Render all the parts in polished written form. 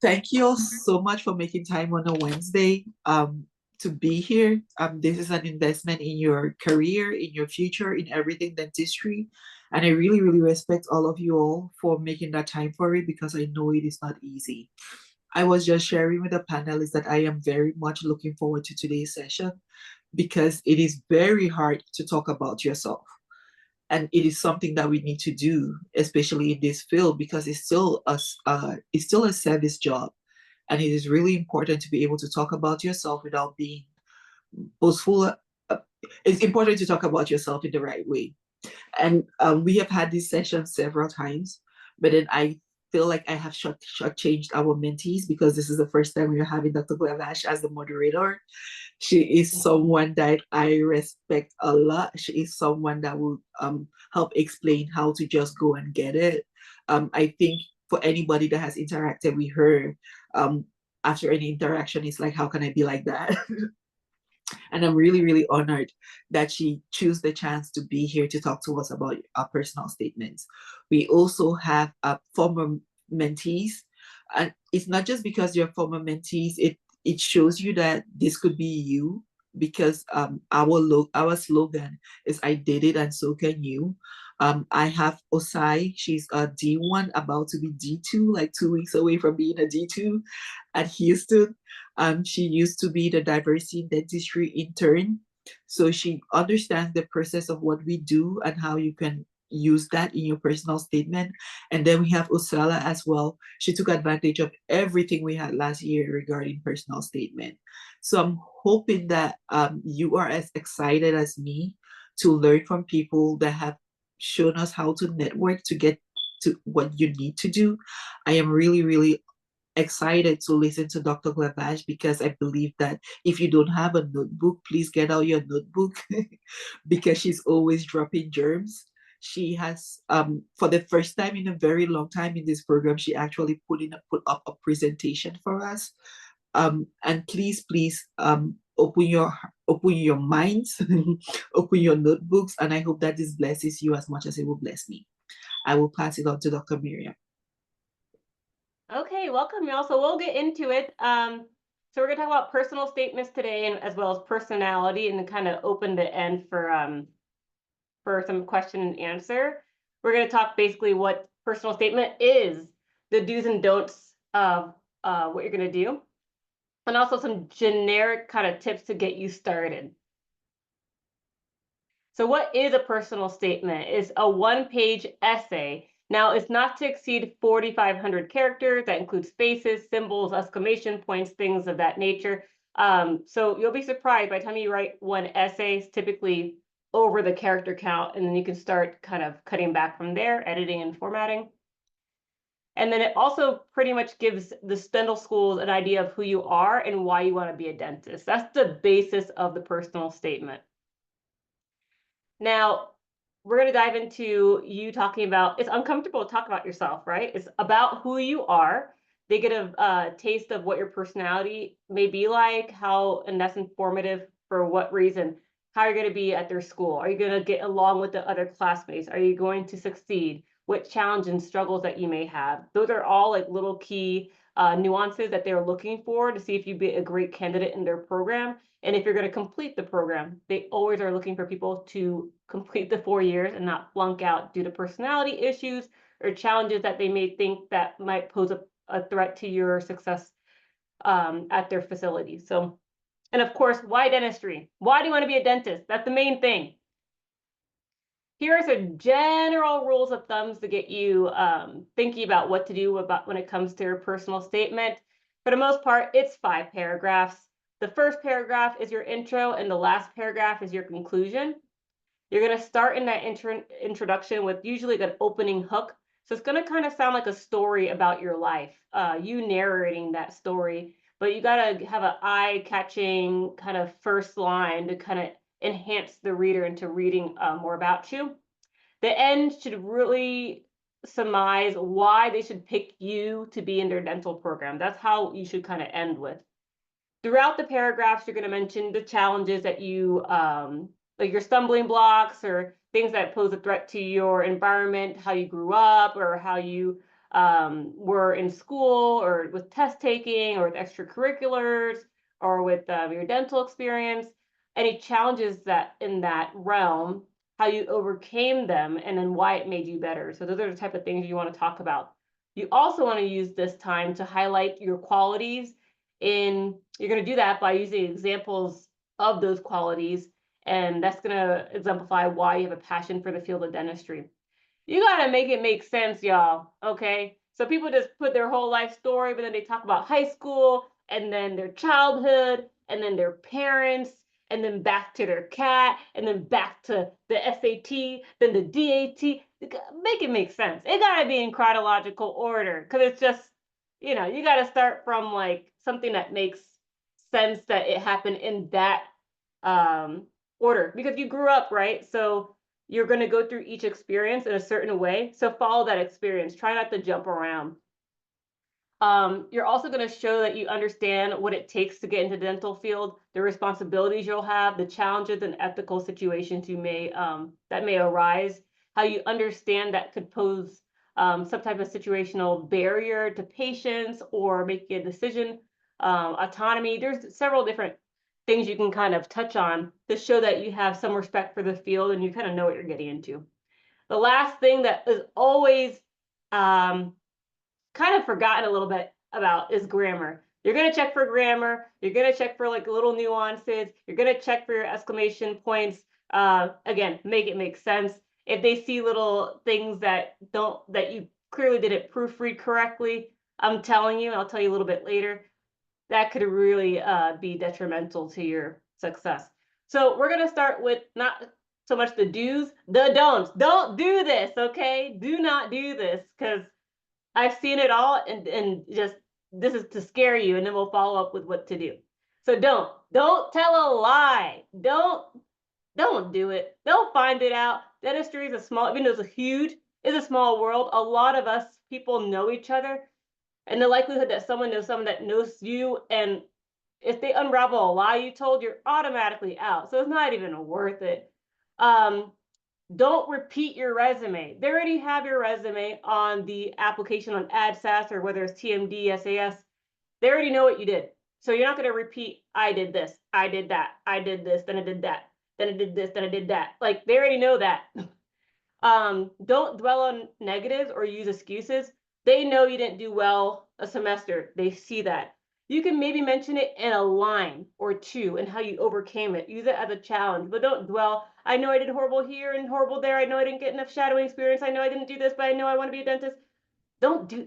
Thank you all so much for making time on a Wednesday to be here. This is an investment in your career, in your future, in everything dentistry. And I really, really respect all of you all for making that time for it because I know it is not easy. I was just sharing with the panelists that I am very much looking forward to today's session because it is very hard to talk about yourself. And it is something that we need to do, especially in this field, because it's still a service job, and it is really important to be able to talk about yourself without being boastful. It's important to talk about yourself in the right way. And we have had this session several times, but then I feel like I have shortchanged our mentees because this is the first time we're having Dr. Glavash as the moderator. She is someone that I respect a lot. She is someone that will help explain how to just go and get it. I think for anybody that has interacted with her, after any interaction, it's like, how can I be like that? And I'm really, really honored that she chose the chance to be here to talk to us about our personal statements. We also have former mentees. And it's not just because you're former mentees, it shows you that this could be you because our slogan is I did it and so can you. I have Osai, she's a D1 about to be D2, like 2 weeks away from being a D2 at Houston. She used to be the diversity in dentistry intern. So she understands the process of what we do and how you can use that in your personal statement. And then we have Ursula as well. She took advantage of everything we had last year regarding personal statement. So I'm hoping that you are as excited as me to learn from people that have shown us how to network to get to what you need to do. I am really, really excited to listen to Dr. Glavash because I believe that if you don't have a notebook, please get out your notebook because she's always dropping germs. She has, for the first time in a very long time in this program, she actually put up a presentation for us. And please, open your minds, open your notebooks, and I hope that this blesses you as much as it will bless me. I will pass it on to Dr. Myriam. Okay, welcome y'all. So we'll get into it. So we're gonna talk about personal statements today, and as well as personality, and then kind of open the end for some question and answer. We're gonna talk basically what personal statement is, the do's and don'ts of what you're gonna do, and also some generic kind of tips to get you started. So what is a personal statement? It's a one-page essay. Now, it's not to exceed 4,500 characters. That includes spaces, symbols, exclamation points, things of that nature. So you'll be surprised by the time you write one essay, it's typically over the character count, and then you can start kind of cutting back from there, editing and formatting. And then it also pretty much gives the dental schools an idea of who you are and why you want to be a dentist. That's the basis of the personal statement. Now, we're going to dive into you talking about, it's uncomfortable to talk about yourself, right? It's about who you are. They get a taste of what your personality may be like, how, and that's informative for what reason, how you're going to be at their school. Are you going to get along with the other classmates? Are you going to succeed? What challenges and struggles that you may have? Those are all like little key nuances that they're looking for to see if you'd be a great candidate in their program. And if you're going to complete the program, they always are looking for people to complete the 4 years and not flunk out due to personality issues or challenges that they may think that might pose a threat to your success at their facility. So, and of course, why dentistry? Why do you want to be a dentist? That's the main thing. Here are some general rules of thumbs to get you thinking about what to do about when it comes to your personal statement. For the most part, it's 5 paragraphs. The first paragraph is your intro, and the last paragraph is your conclusion. You're going to start in that introduction with usually an opening hook. So it's going to kind of sound like a story about your life, you narrating that story, but you got to have an eye-catching kind of first line to kind of enhance the reader into reading more about you. The end should really surmise why they should pick you to be in their dental program. That's how you should kind of end with. Throughout the paragraphs, you're going to mention the challenges that you, like your stumbling blocks or things that pose a threat to your environment, how you grew up, or how you were in school or with test taking or with extracurriculars or with your dental experience, any challenges that in that realm, how you overcame them, and then why it made you better. So those are the type of things you want to talk about. You also want to use this time to highlight your qualities. You're going to do that by using examples of those qualities, and that's going to exemplify why you have a passion for the field of dentistry. You got to make it make sense, y'all, okay? So people just put their whole life story, but then they talk about high school, and then their childhood, and then their parents, and then back to their cat, and then back to the SAT, then the DAT. Make it make sense. It got to be in chronological order, because it's just, you got to start from like something that makes sense that it happened in that order, because you grew up, right? So you're going to go through each experience in a certain way. So follow that experience. Try not to jump around. You're also going to show that you understand what it takes to get into the dental field, the responsibilities you'll have, the challenges and ethical situations that may arise, how you understand that could pose some type of situational barrier to patients or making a decision, autonomy. There's several different things you can kind of touch on to show that you have some respect for the field and you kind of know what you're getting into. The last thing that is always kind of forgotten a little bit about is grammar. You're going to check for grammar. You're going to check for like little nuances. You're going to check for your exclamation points. Again, make it make sense. If they see little things that you clearly didn't proofread correctly, I'm telling you, and I'll tell you a little bit later, that could really be detrimental to your success. So we're going to start with not so much the do's, the don'ts. Don't do this, okay? Do not do this, because I've seen it all, and just this is to scare you, and then we'll follow up with what to do. So don't tell a lie. Don't do it. They'll find it out. Dentistry is even though it's a small world. A lot of us people know each other, and the likelihood that someone knows someone that knows you, and if they unravel a lie you told, you're automatically out. So it's not even worth it. Don't repeat your resume. They already have your resume on the application on AdSAS, or whether it's TMD, SAS. They already know what you did. So you're not going to repeat, I did this, I did that, I did this, then I did that, then I did this, then I did that. Like, they already know that. Don't dwell on negatives or use excuses. They know you didn't do well a semester. They see that. You can maybe mention it in a line or two and how you overcame it. Use it as a challenge, but don't dwell. I know I did horrible here and horrible there. I know I didn't get enough shadowing experience. I know I didn't do this, but I know I want to be a dentist.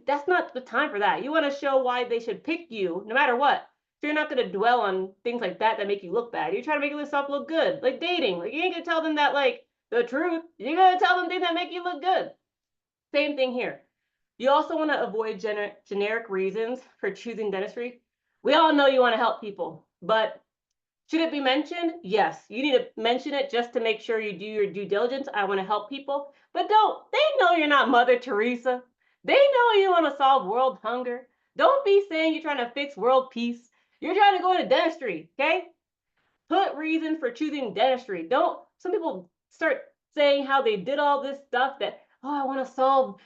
That's not the time for that. You want to show why they should pick you no matter what. So you're not going to dwell on things like that make you look bad. You're trying to make yourself look good, like dating. Like, you ain't going to tell them that, like, the truth. You're going to tell them things that make you look good. Same thing here. You also want to avoid generic reasons for choosing dentistry. We all know you want to help people, but should it be mentioned? Yes, you need to mention it just to make sure you do your due diligence. I want to help people, but they know you're not Mother Teresa. They know you want to solve world hunger. Don't be saying you're trying to fix world peace. You're trying to go into dentistry, okay? Put reasons for choosing dentistry. Some people start saying how they did all this stuff that, oh, I want to solve,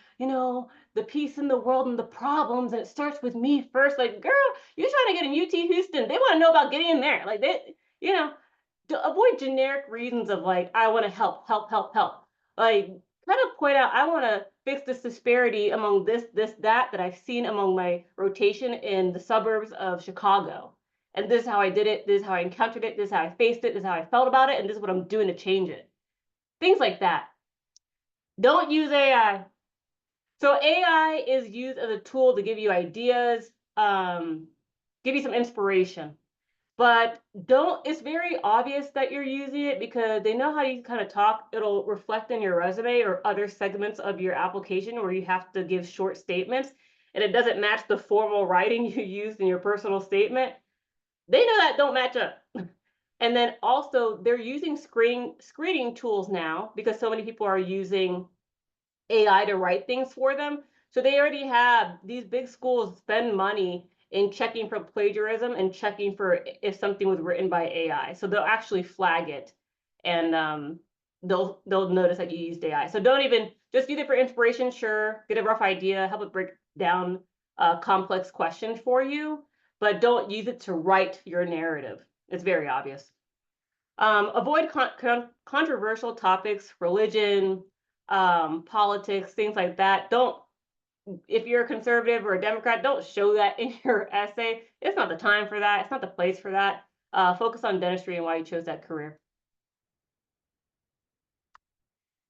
the peace in the world and the problems, and it starts with me first. Like, girl, you're trying to get in UT Houston. They want to know about getting in there. Like, to avoid generic reasons of like, I want to help. Like, kind of point out, I want to fix this disparity among this, that I've seen among my rotation in the suburbs of Chicago. And this is how I did it. This is how I encountered it. This is how I faced it. This is how I felt about it. And this is what I'm doing to change it. Things like that. Don't use AI. So AI is used as a tool to give you ideas, give you some inspiration. But it's very obvious that you're using it, because they know how you kind of talk. It'll reflect in your resume or other segments of your application where you have to give short statements, and it doesn't match the formal writing you used in your personal statement. They know that don't match up. And then also they're using screening tools now, because so many people are using AI to write things for them. So they already have, these big schools spend money in checking for plagiarism and checking for if something was written by AI. So they'll actually flag it. And they'll notice that you used AI. So don't even, just use it for inspiration, sure, get a rough idea, help it break down complex questions for you, but don't use it to write your narrative. It's very obvious. Avoid controversial topics, religion, politics, things like that. Don't, if you're a conservative or a Democrat, don't show that in your essay. It's not the time for that. It's not the place for that. Focus on dentistry and why you chose that career.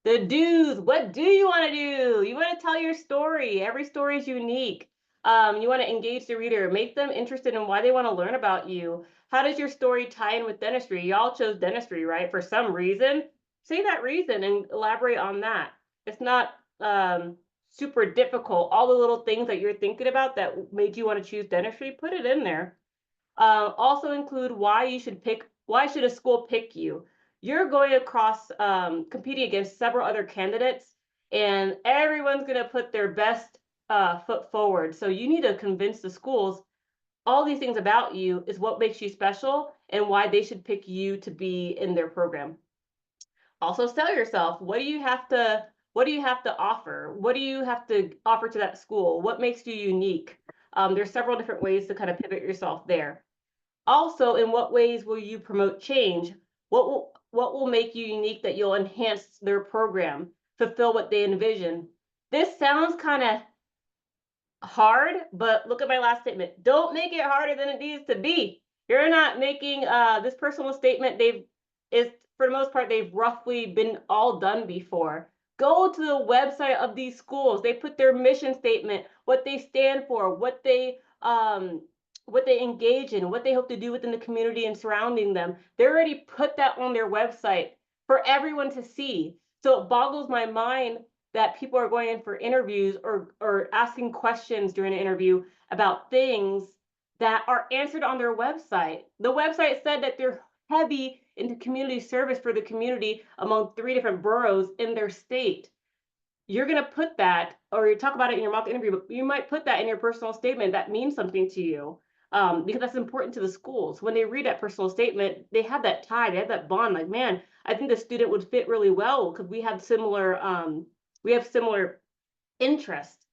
The do's. What do you want to do? You want to tell your story. Every story is unique. You want to engage the reader, make them interested in why they want to learn about you. How does your story tie in with dentistry? Y'all chose dentistry, right? For some reason. Say that reason and elaborate on that. It's not super difficult. All the little things that you're thinking about that made you want to choose dentistry, put it in there. Also include why should a school pick you? You're going across competing against several other candidates, and everyone's going to put their best foot forward. So you need to convince the schools all these things about you is what makes you special and why they should pick you to be in their program. Also sell yourself. What do you have to offer? What do you have to offer to that school? What makes you unique? There's several different ways to kind of pivot yourself there. Also, in what ways will you promote change? What will make you unique that you'll enhance their program, fulfill what they envision? This sounds kind of hard, but look at my last statement. Don't make it harder than it needs to be. You're not making this personal statement. For the most part, they've roughly been all done before. Go to the website of these schools. They put their mission statement, what they stand for, what they engage in, what they hope to do within the community and surrounding them. They already put that on their website for everyone to see. So it boggles my mind that people are going in for interviews or asking questions during an interview about things that are answered on their website. The website said that they're heavy into community service for the community among 3 different boroughs in their state. You're going to put that, or you talk about it in your mock interview, but you might put that in your personal statement that means something to you, because that's important to the schools. When they read that personal statement, they have that tie, they have that bond. Like, man, I think the student would fit really well because we have similar interests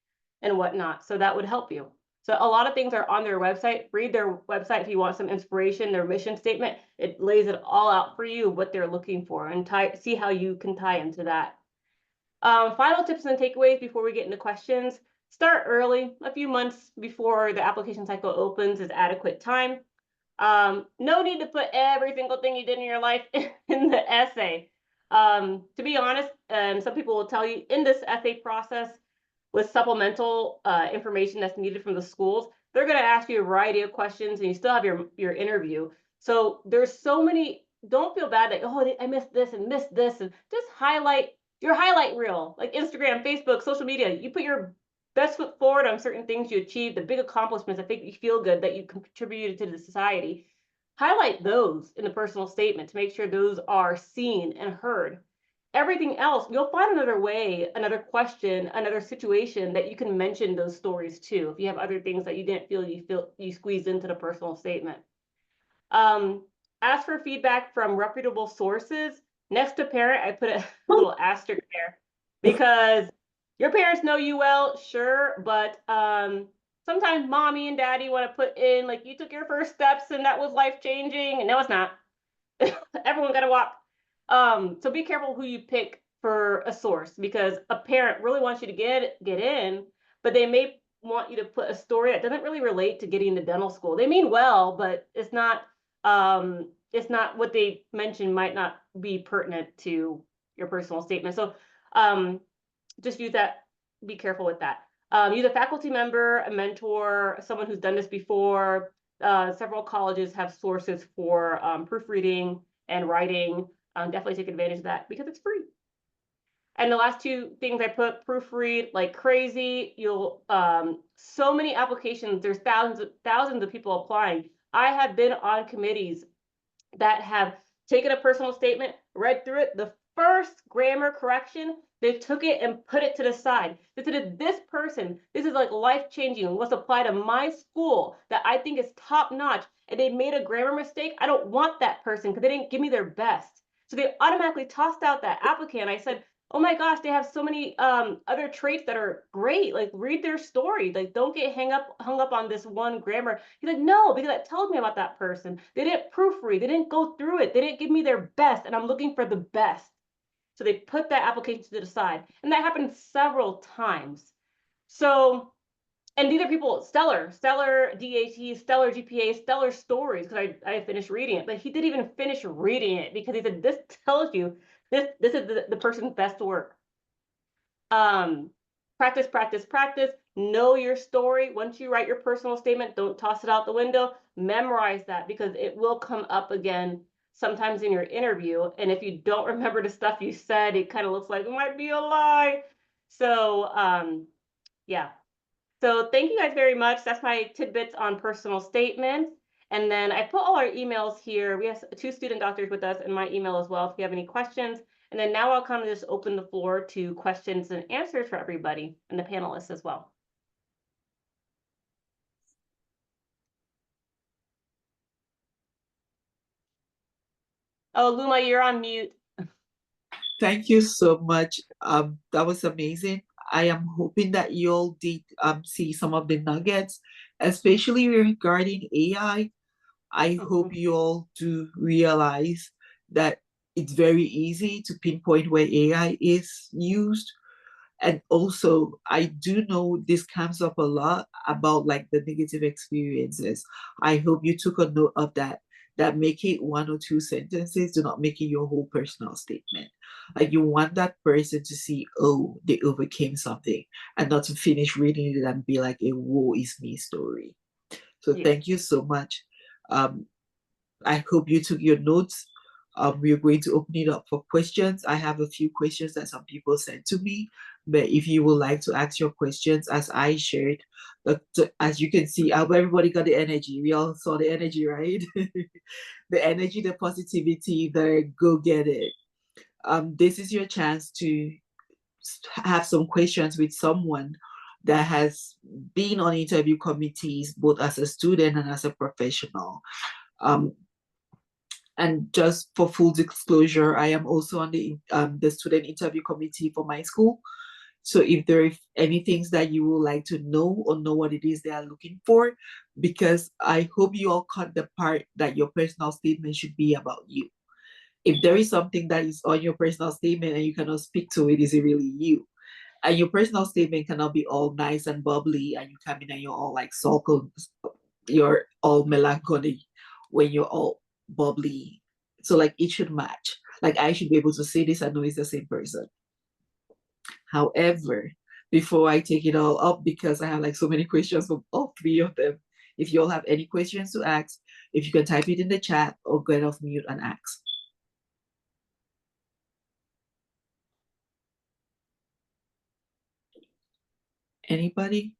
and whatnot. So that would help you. So a lot of things are on their website. Read their website if you want some inspiration. Their mission statement, it lays it all out for you, what they're looking for, and see how you can tie into that. Final tips and takeaways before we get into questions. Start early. A few months before the application cycle opens is adequate time. No need to put every single thing you did in your life in the essay. To be honest, and some people will tell you, in this essay process, with supplemental information that's needed from the schools, they're going to ask you a variety of questions, and you still have your interview. So there's so many. Don't feel bad that, oh, I missed this and missed this, and just highlight your highlight reel, like Instagram, Facebook, social media. You put your best foot forward on certain things you achieved, the big accomplishments that make you feel good, that you contributed to the society. Highlight those in the personal statement to make sure those are seen and heard. Everything else, you'll find another way, another question, another situation that you can mention those stories to, if you have other things that you didn't feel you squeezed into the personal statement. Ask for feedback from reputable sources. Next to parent, I put a little asterisk there, because your parents know you well, sure, but sometimes mommy and daddy want to put in, like, you took your first steps and that was life-changing, and no, it's not. Everyone got to walk. So be careful who you pick for a source, because a parent really wants you to get in, but they may want you to put a story that doesn't really relate to getting to dental school. They mean well, but it's not what they mentioned might not be pertinent to your personal statement. So just use that. Be careful with that. Use a faculty member, a mentor, someone who's done this before. Several colleges have sources for proofreading and writing. Definitely take advantage of that because it's free. And the last 2 things I put: proofread like crazy. You'll so many applications. There's thousands of people applying. I have been on committees that have taken a personal statement, read through it. The first grammar correction, they took it and put it to the side. They said, this person, this is like life-changing, let's apply to my school that I think is top-notch, and they made a grammar mistake. I don't want that person because they didn't give me their best. So they automatically tossed out that applicant. I said, oh my gosh, they have so many other traits that are great. Like, read their story. Like, don't get hung up on this one grammar. He's like, no, because that tells me about that person. They didn't proofread. They didn't go through it. They didn't give me their best, and I'm looking for the best. So they put that application to the side, and that happened several times. So, and these are people, stellar DAT, stellar GPA, stellar stories, because I finished reading it, but he didn't even finish reading it because he said, this tells you this is the person's best work. Practice, practice, practice. Know your story. Once you write your personal statement, don't toss it out the window. Memorize that, because it will come up again sometimes in your interview. And if you don't remember the stuff you said, it kind of looks like it might be a lie. So yeah. So thank you guys very much. That's my tidbits on personal statements. And then I put all our emails here. We have 2 student doctors with us in my email as well if you have any questions. And then now I'll kind of just open the floor to questions and answers for everybody and the panelists as well. Oh, Luma, you're on mute. Thank you so much. That was amazing. I am hoping that you all did see some of the nuggets, especially regarding AI. I hope you all do realize that it's very easy to pinpoint where AI is used. And also, I do know this comes up a lot about like the negative experiences. I hope you took a note of that. That make it 1 or 2 sentences. Do not make it your whole personal statement. Like, you want that person to see, oh, they overcame something, and not to finish reading it and be like a woe is me story. So thank you so much. I hope you took your notes. We're going to open it up for questions. I have a few questions that some people sent to me, but if you would like to ask your questions, as I shared, as you can see, everybody got the energy. We all saw the energy, right? The energy, the positivity, the go get it. This is your chance to have some questions with someone that has been on interview committees, both as a student and as a professional. And just for full disclosure, I am also on the student interview committee for my school. So if there are any things that you would like to know or know what it is they are looking for, because I hope you all caught the part that your personal statement should be about you. If there is something that is on your personal statement and you cannot speak to it, is it really you? And your personal statement cannot be all nice and bubbly and you come in and you're all like sulky, you're all melancholy when you're all bubbly. So like it should match. Like I should be able to say this and know it's the same person. However, before I take it all up, because I have like so many questions from all 3 of them, if you all have any questions to ask, if you can type it in the chat or get off mute and ask. Anybody?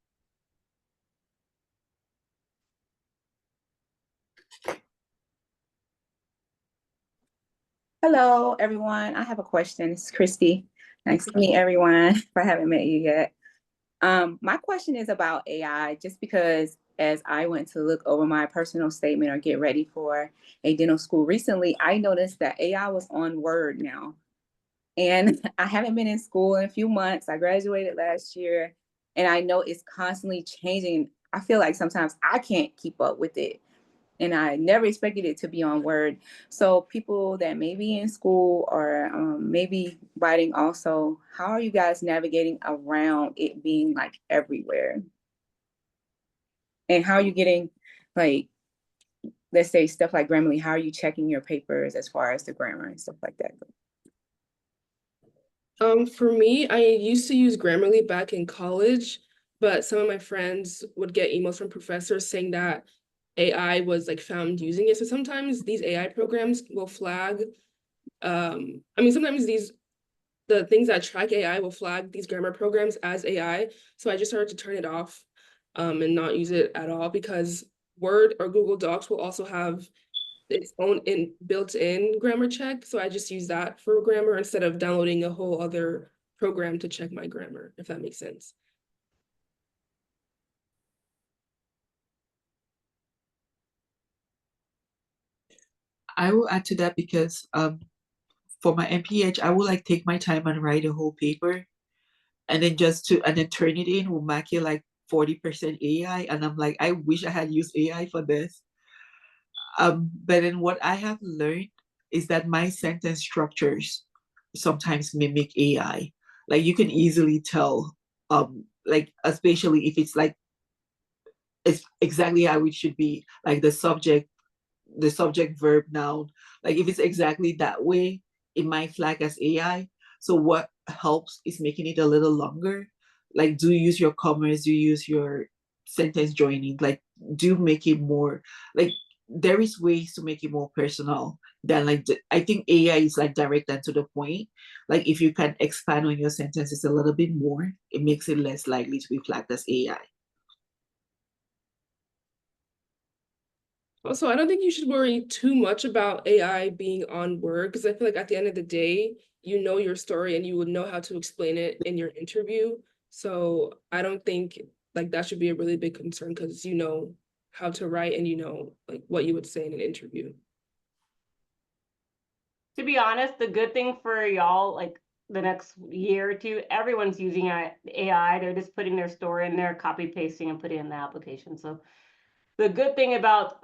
Hello, everyone. I have a question. It's Christy. Nice to meet everyone if I haven't met you yet. My question is about AI, just because as I went to look over my personal statement or get ready for a dental school recently, I noticed that AI was on Word now. And I haven't been in school in a few months. I graduated last year, and I know it's constantly changing. I feel like sometimes I can't keep up with it. And I never expected it to be on Word. So people that may be in school or maybe writing also, how are you guys navigating around it being like everywhere? And how are you getting, like, let's say stuff like Grammarly, how are you checking your papers as far as the grammar and stuff like that? For me, I used to use Grammarly back in college, but some of my friends would get emails from professors saying that AI was like found using it. So sometimes these AI programs will flag, sometimes the things that track AI will flag these grammar programs as AI. So I just started to turn it off and not use it at all, because Word or Google Docs will also have its own built-in grammar check. So I just use that for grammar instead of downloading a whole other program to check my grammar, if that makes sense. I will add to that because for my MPH, I would like take my time and write a whole paper, and then turn it in. We'll make it like 40% AI, and I'm like, I wish I had used AI for this. But then what I have learned is that my sentence structures sometimes mimic AI. Like you can easily tell, like especially if it's like it's exactly how it should be, like the subject, verb, noun. Like if it's exactly that way, it might flag as AI. So what helps is making it a little longer. Like do use your commas, do use your sentence joining, like do make it more like there is ways to make it more personal than like I think AI is like direct and to the point. Like if you can expand on your sentences a little bit more, it makes it less likely to be flagged as AI. Also, I don't think you should worry too much about AI being on Word, because I feel like at the end of the day, you know your story and you would know how to explain it in your interview. So I don't think like that should be a really big concern, because you know how to write and you know like what you would say in an interview. To be honest, the good thing for y'all, like the next year or two, everyone's using AI. They're just putting their story in there, copy pasting and putting it in the application. So the good thing about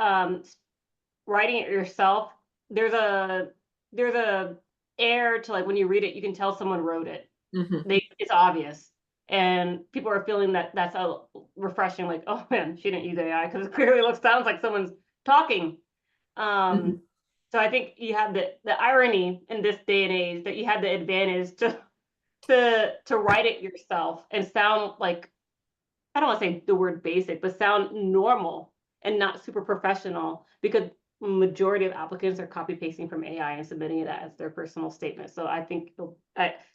writing it yourself, there's a air to like when you read it, you can tell someone wrote it. Mm-hmm. It's obvious, and people are feeling that's a refreshing. Like, oh man, she didn't use AI because it clearly sounds like someone's talking. Mm-hmm. So I think you have the irony in this day and age that you have the advantage to write it yourself and sound like, I don't want to say the word basic, but sound normal and not super professional, because majority of applicants are copy pasting from AI and submitting it as their personal statement. So I think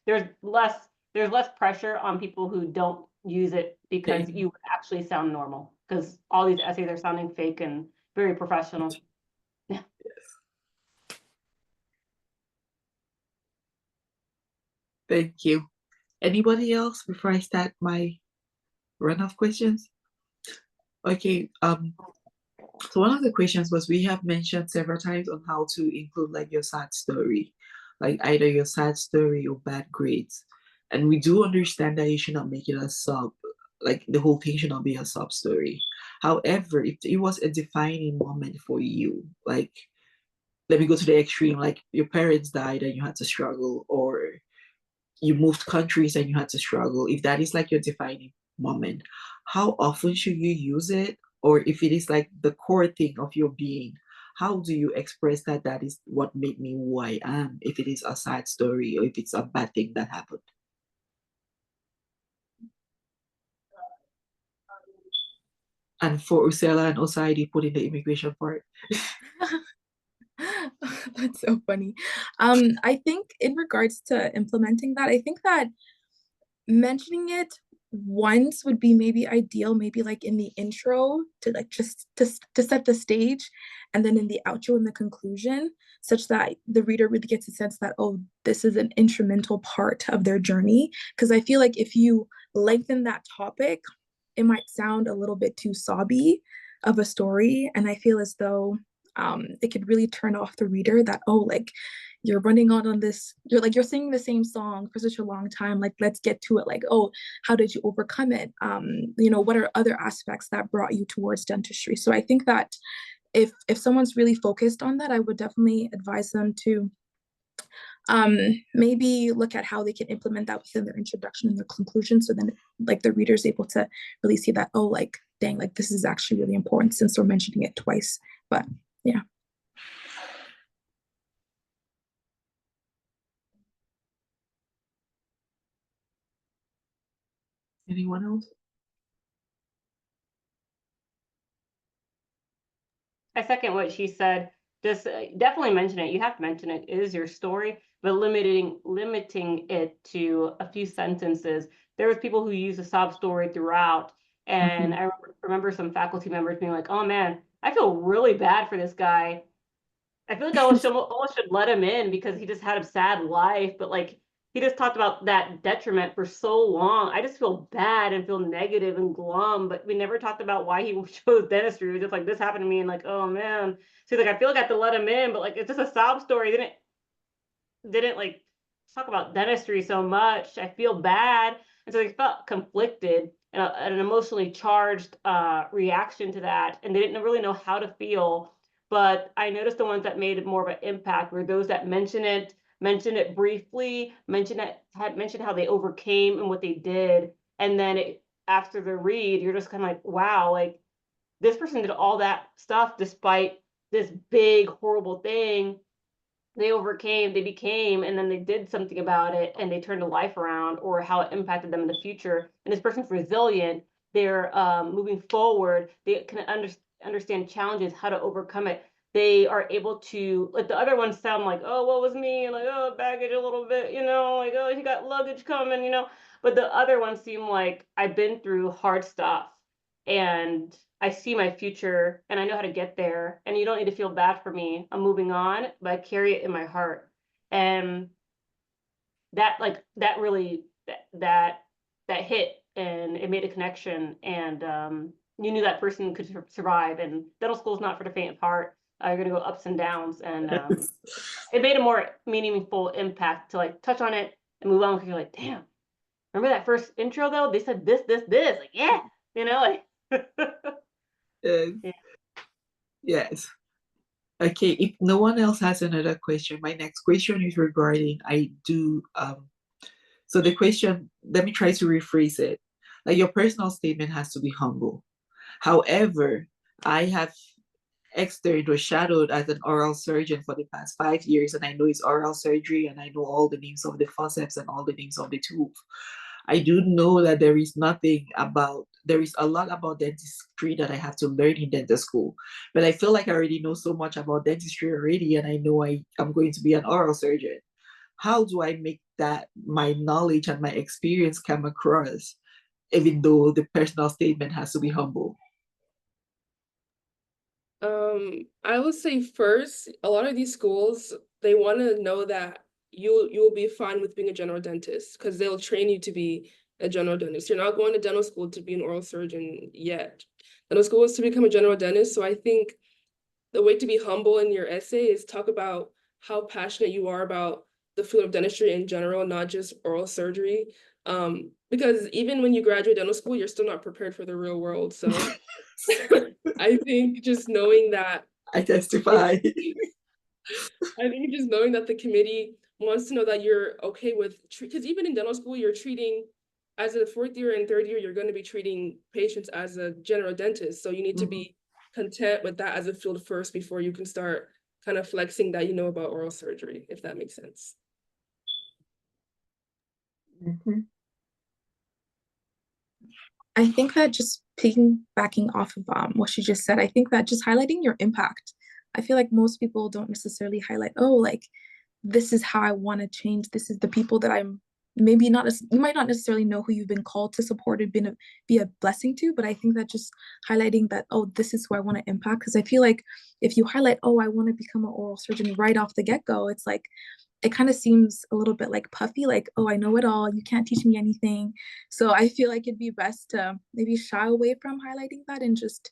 there's less pressure on people who don't use it, because you actually sound normal, because all these essays are sounding fake and very professional. Yeah. Thank you. Anybody else before I start my run of questions? Okay. So one of the questions was, we have mentioned several times on how to include like your sad story, like either your sad story or bad grades. And we do understand that you should not make it a sub, like the whole thing should not be a sub story. However, if it was a defining moment for you, like let me go to the extreme, like your parents died and you had to struggle, or you moved countries and you had to struggle, if that is like your defining moment, how often should you use it? Or if it is like the core thing of your being, how do you express that that is what made me who I am, if it is a sad story or if it's a bad thing that happened? And for Ursula and Osaivbie, put in the immigration part. That's so funny. I think in regards to implementing that, I think that mentioning it once would be maybe ideal, maybe like in the intro to like just to set the stage, and then in the outro and the conclusion, such that the reader really gets a sense that, oh, this is an instrumental part of their journey. Because I feel like if you lengthen that topic, it might sound a little bit too sobby of a story, and I feel as though it could really turn off the reader, that, oh, like you're running on this, you're singing the same song for such a long time, like let's get to it, like, oh, how did you overcome it, what are other aspects that brought you towards dentistry? So I think that if someone's really focused on that, I would definitely advise them to maybe look at how they can implement that within their introduction and their conclusion, so then like the reader's able to really see that, oh, like dang, like this is actually really important since we're mentioning it twice. But yeah. Anyone else? I second what she said. Just definitely mention it. You have to mention it. It is your story, but limiting it to a few sentences. There was people who use a sob story throughout, and I remember some faculty members being like, "Oh man, I feel really bad for this guy. I feel like I almost should let him in because he just had a sad life, but like he just talked about that detriment for so long. I just feel bad and feel negative and glum, but we never talked about why he chose dentistry. It was just like, this happened to me, and like, oh man. So like I feel like I have to let him in, but like it's just a sob story. didn't like talk about dentistry so much. I feel bad. And so they felt conflicted and an emotionally charged reaction to that. And they didn't really know how to feel. But I noticed the ones that made more of an impact were those that mentioned it briefly, mentioned how they overcame and what they did. And then after the read, you're just kind of like, wow, like this person did all that stuff despite this big, horrible thing. They overcame, they became, and then they did something about it and they turned a life around, or how it impacted them in the future. And this person's resilient. They're moving forward. They can understand challenges, how to overcome it. They are able to, like the other ones sound like, oh, what was me? Like, oh, baggage a little bit, like, oh, you got luggage coming, But the other ones seem like I've been through hard stuff and I see my future and I know how to get there, and you don't need to feel bad for me. I'm moving on, but I carry it in my heart. And that really that hit, and it made a connection, and you knew that person could survive. And dental school is not for the faint of heart. You're gonna go ups and downs, and it made a more meaningful impact to like touch on it and move on, because you're like, damn, remember that first intro though? They said this, like, yeah, like Yeah. Yes. Okay, if no one else has another question, my next question is regarding so the question, let me try to rephrase it. Like, your personal statement has to be humble. However, I have externed or shadowed as an oral surgeon for the past 5 years, and I know it's oral surgery, and I know all the names of the forceps and all the names of the tooth. I do know that there is a lot about dentistry that I have to learn in dental school, but I feel like I already know so much about dentistry already, and I know I'm going to be an oral surgeon. How do I make that my knowledge and my experience come across, even though the personal statement has to be humble? I would say first, a lot of these schools, they want to know that you'll be fine with being a general dentist, because they'll train you to be a general dentist. You're not going to dental school to be an oral surgeon yet. Dental school is to become a general dentist. So I think the way to be humble in your essay is talk about how passionate you are about the field of dentistry in general, not just oral surgery. Because even when you graduate dental school, you're still not prepared for the real world. So I think just knowing that I testify. I think just knowing that the committee wants to know that you're okay with, because even in dental school, you're treating, as a fourth year and third year, you're going to be treating patients as a general dentist. So you need to be content with that as a field first before you can start kind of flexing that you know about oral surgery, if that makes sense. I think that just piggybacking off of what she just said, I think that just highlighting your impact. I feel like most people don't necessarily highlight, oh, like, this is how I want to change. This is the people that I'm maybe not, you might not necessarily know who you've been called to support and be a blessing to, but I think that just highlighting that, oh, this is who I want to impact. Because I feel like if you highlight, oh, I want to become an oral surgeon right off the get-go, it's like, it kind of seems a little bit like puffy, like, oh, I know it all, you can't teach me anything. So I feel like it'd be best to maybe shy away from highlighting that and just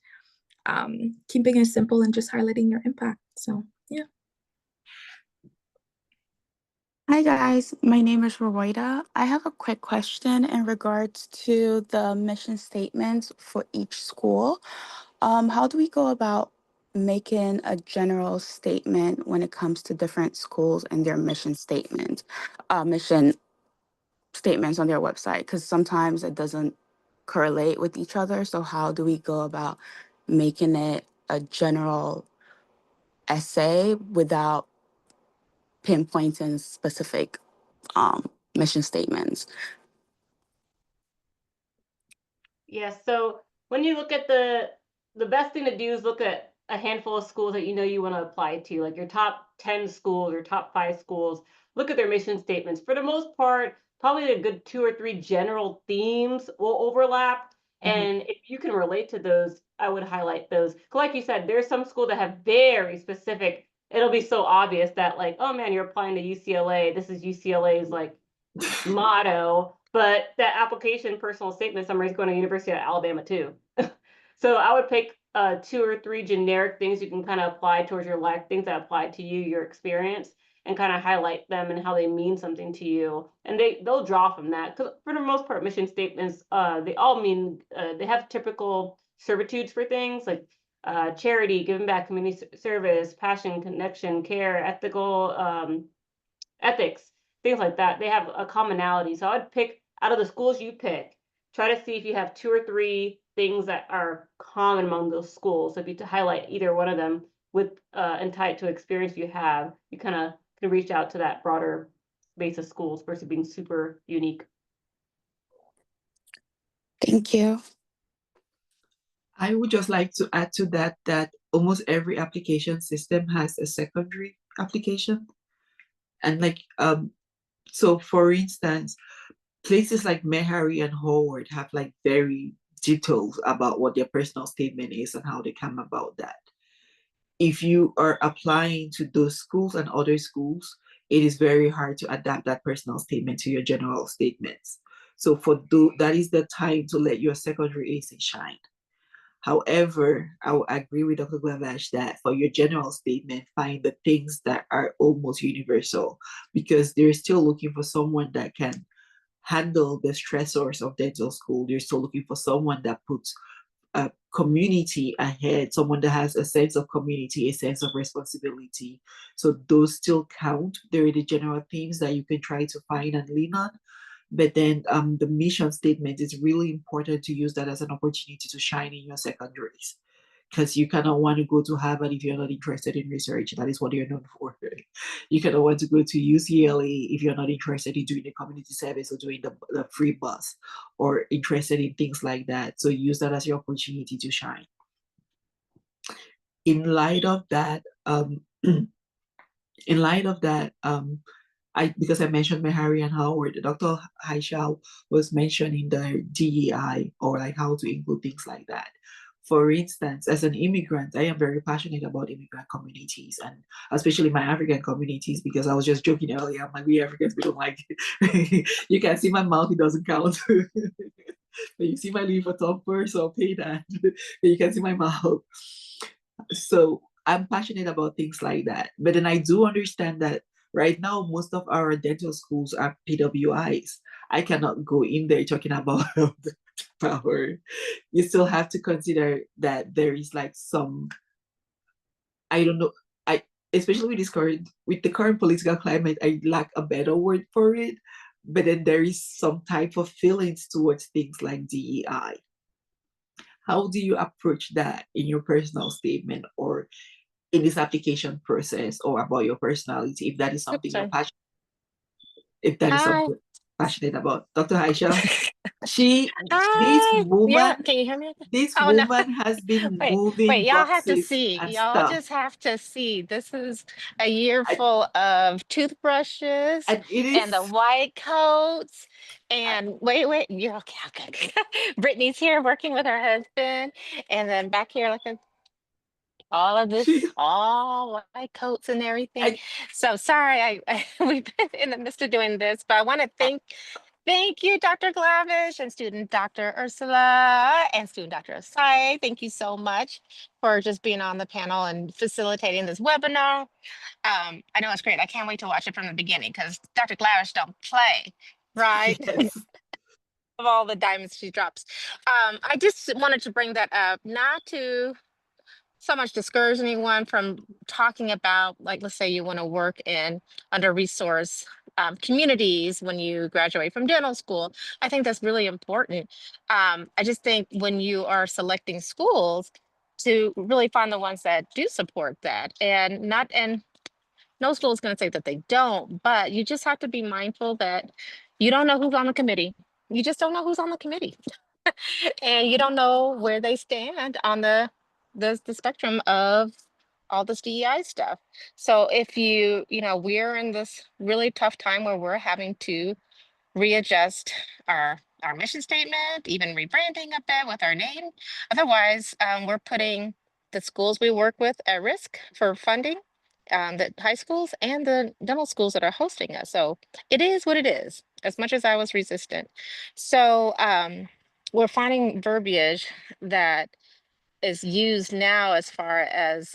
keeping it simple and just highlighting your impact. So yeah. Hi guys, my name is Roida. I have a quick question in regards to the mission statements for each school. How do we go about making a general statement when it comes to different schools and their mission statements on their website? Because sometimes it doesn't correlate with each other. So how do we go about making it a general essay without pinpointing specific mission statements? Yes. So when you look at the best thing to do is look at a handful of schools that you want to apply to, like your top 10 schools, your top 5 schools. Look at their mission statements. For the most part, probably a good 2 or 3 general themes will overlap. And if you can relate to those, I would highlight those. Like you said, there's some schools that have very specific, it'll be so obvious that like, oh man, you're applying to UCLA. This is UCLA's like motto, but that application personal statement summary is going to University of Alabama too. So I would pick 2 or 3 generic things you can kind of apply towards your life, things that apply to you, your experience, and kind of highlight them and how they mean something to you. And they'll draw from that. Because for the most part, mission statements, they all mean, they have typical servitudes for things like charity, giving back, community service, passion, connection, care, ethical, ethics, things like that. They have a commonality. So I'd pick out of the schools you pick, try to see if you have 2 or 3 things that are common among those schools. So if you to highlight either one of them with and tie it to experience you have, you kind of can reach out to that broader base of schools versus being super unique. Thank you. I would just like to add to that that almost every application system has a secondary application. And like, so for instance, places like Meharry and Howard have like very details about what their personal statement is and how they come about that. If you are applying to those schools and other schools, it is very hard to adapt that personal statement to your general statements. So that is the time to let your secondary essay shine. However, I will agree with Dr. Glavash that for your general statement, find the things that are almost universal, because they're still looking for someone that can handle the stressors of dental school. They're still looking for someone that puts a community ahead, someone that has a sense of community, a sense of responsibility. So those still count. They're the general themes that you can try to find and lean on. But then the mission statement is really important to use that as an opportunity to shine in your secondaries, because you cannot want to go to Harvard if you're not interested in research. That is what you're known for. You cannot want to go to UCLA if you're not interested in doing the community service or doing the free bus or interested in things like that. So use that as your opportunity to shine. In light of that, because I mentioned Meharry and Howard, Dr. Haishal was mentioning the DEI, or like how to include things like that. For instance, as an immigrant, I am very passionate about immigrant communities, and especially my African communities, because I was just joking earlier, I'm like, we Africans, we don't like it. You can see my mouth, it doesn't count. But you see my Louis Vuitton purse, so pay that. But you can see my mouth. So I'm passionate about things like that. But then I do understand that right now, most of our dental schools are PWIs. I cannot go in there talking about the power. You still have to consider that there is like some, I don't know, especially with the current political climate, I lack a better word for it. But then there is some type of feelings towards things like DEI. How do you approach that in your personal statement or in this application process, or about your personality, if that is something you're passionate, if that is something passionate about? Dr. Aisha, this Hi. woman, Yeah, can you hear me? this Oh no. woman has been Wait, moving y'all have to boxes see. and Y'all stuff. just have to see. This is a year I- full of toothbrushes and it and the is, white coats. And wait, you're okay, okay. Brittany's here working with her husband. And then back here, like all of she, this, all white coats and everything. I, So sorry, we've been in the midst of doing this, but I want to thank you, Dr. Glavish and student Dr. Ursula and student Dr. Osai. Thank you so much for just being on the panel and facilitating this webinar. I know it's great. I can't wait to watch it from the beginning because Dr. Glavish don't play, right? yes. Of all the diamonds she drops. I just wanted to bring that up, not to so much discourage anyone from talking about, like, let's say you want to work in under-resourced communities when you graduate from dental school. I think that's really important. I just think when you are selecting schools, to really find the ones that do support that, and no school is going to say that they don't, but you just have to be mindful that you don't know who's on the committee. You just don't know who's on the committee. And you don't know where they stand on the spectrum of all this DEI stuff. So if we're in this really tough time where we're having to readjust our mission statement, even rebranding a bit with our name. Otherwise, we're putting the schools we work with at risk for funding, the high schools and the dental schools that are hosting us. So it is what it is, as much as I was resistant. So we're finding verbiage that is used now as far as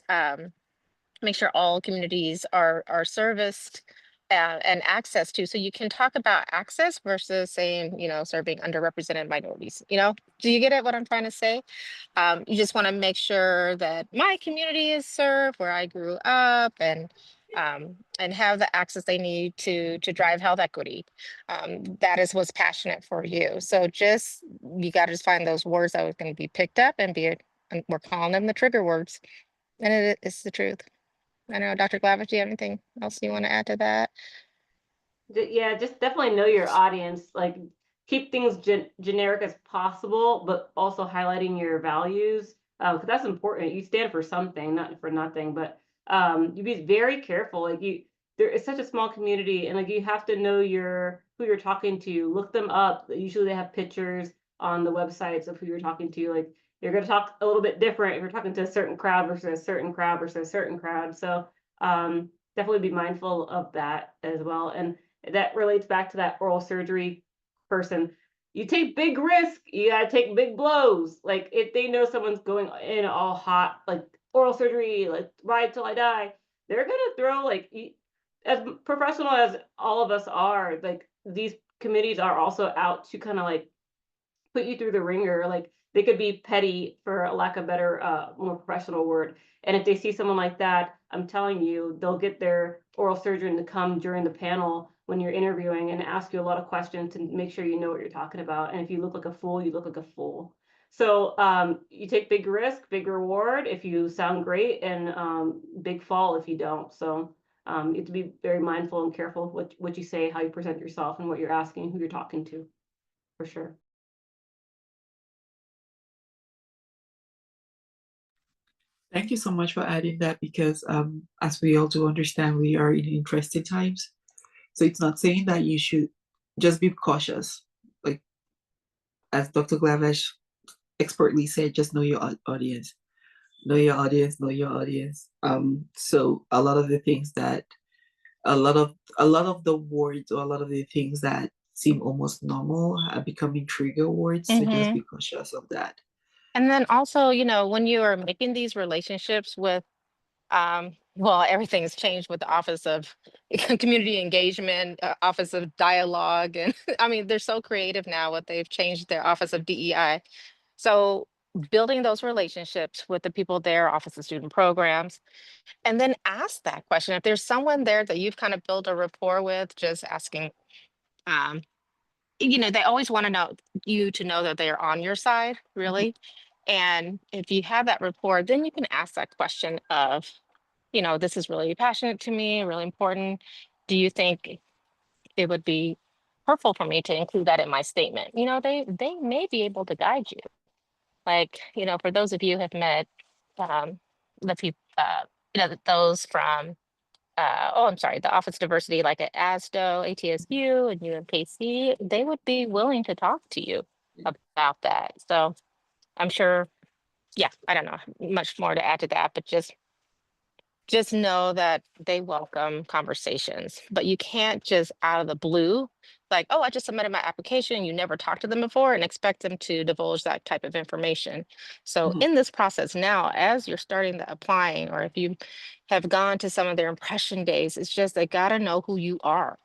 make sure all communities are serviced and access to. So you can talk about access versus saying, serving underrepresented minorities. Do you get it? What I'm trying to say? You just want to make sure that my community is served where I grew up, and have the access they need to drive health equity. That is what's passionate for you. So you got to just find those words that are going to be picked up and and we're calling them the trigger words, and it's the truth. I don't know, Dr. Glavash, do you have anything else you want to add to that? Yeah, just definitely know your audience. Like, keep things generic as possible, but also highlighting your values, because that's important. You stand for something, not for nothing. But you be very careful. Like, there is such a small community, and like you have to know who you're talking to. Look them up. Usually they have pictures on the websites of who you're talking to. Like, you're going to talk a little bit different if you're talking to a certain crowd versus a certain crowd versus a certain crowd. So definitely be mindful of that as well. And that relates back to that oral surgery person. You take big risk, you gotta take big blows. Like, if they know someone's going in all hot, like oral surgery, like ride till I die, they're gonna throw, like, as professional as all of us are, like, these committees are also out to kind of like put you through the ringer. Like, they could be petty, for a lack of better, more professional word. And if they see someone like that, I'm telling you, they'll get their oral surgeon to come during the panel when you're interviewing and ask you a lot of questions to make sure you know what you're talking about. And if you look like a fool, you look like a fool. So you take big risk, big reward if you sound great, and big fall if you don't. So you have to be very mindful and careful of what you say, how you present yourself, and what you're asking, who you're talking to, for sure. Thank you so much for adding that, because as we all do understand, we are in interesting times. So it's not saying that you should just be cautious. Like, as Dr. Glavash expertly said, just know your audience. Know your audience, know your audience. So a lot of the things that a lot of the words, or a lot of the things that seem almost normal are becoming trigger words. So just be cautious of that. And then also, when you are making these relationships with, well, everything's changed with the Office of Community Engagement, Office of Dialogue. And I mean, they're so creative now, what they've changed their Office of DEI. So building those relationships with the people there, Office of Student Programs, and then ask that question. If there's someone there that you've kind of built a rapport with, just asking, they always want to know that they're on your side, really. And if you have that rapport, then you can ask that question of, this is really passionate to me, really important. Do you think it would be hurtful for me to include that in my statement? They may be able to guide you. Like, for those of you who have met the people, those from, I'm sorry, the Office of Diversity, like at ASDO, ATSU, and UMKC, they would be willing to talk to you about that. So I'm sure, yeah, I don't know much more to add to that, but just know that they welcome conversations. But you can't just out of the blue, like, oh, I just submitted my application, you never talked to them before, and expect them to divulge that type of information. So in this process now, as you're starting the applying, or if you have gone to some of their impression days, it's just they got to know who you are.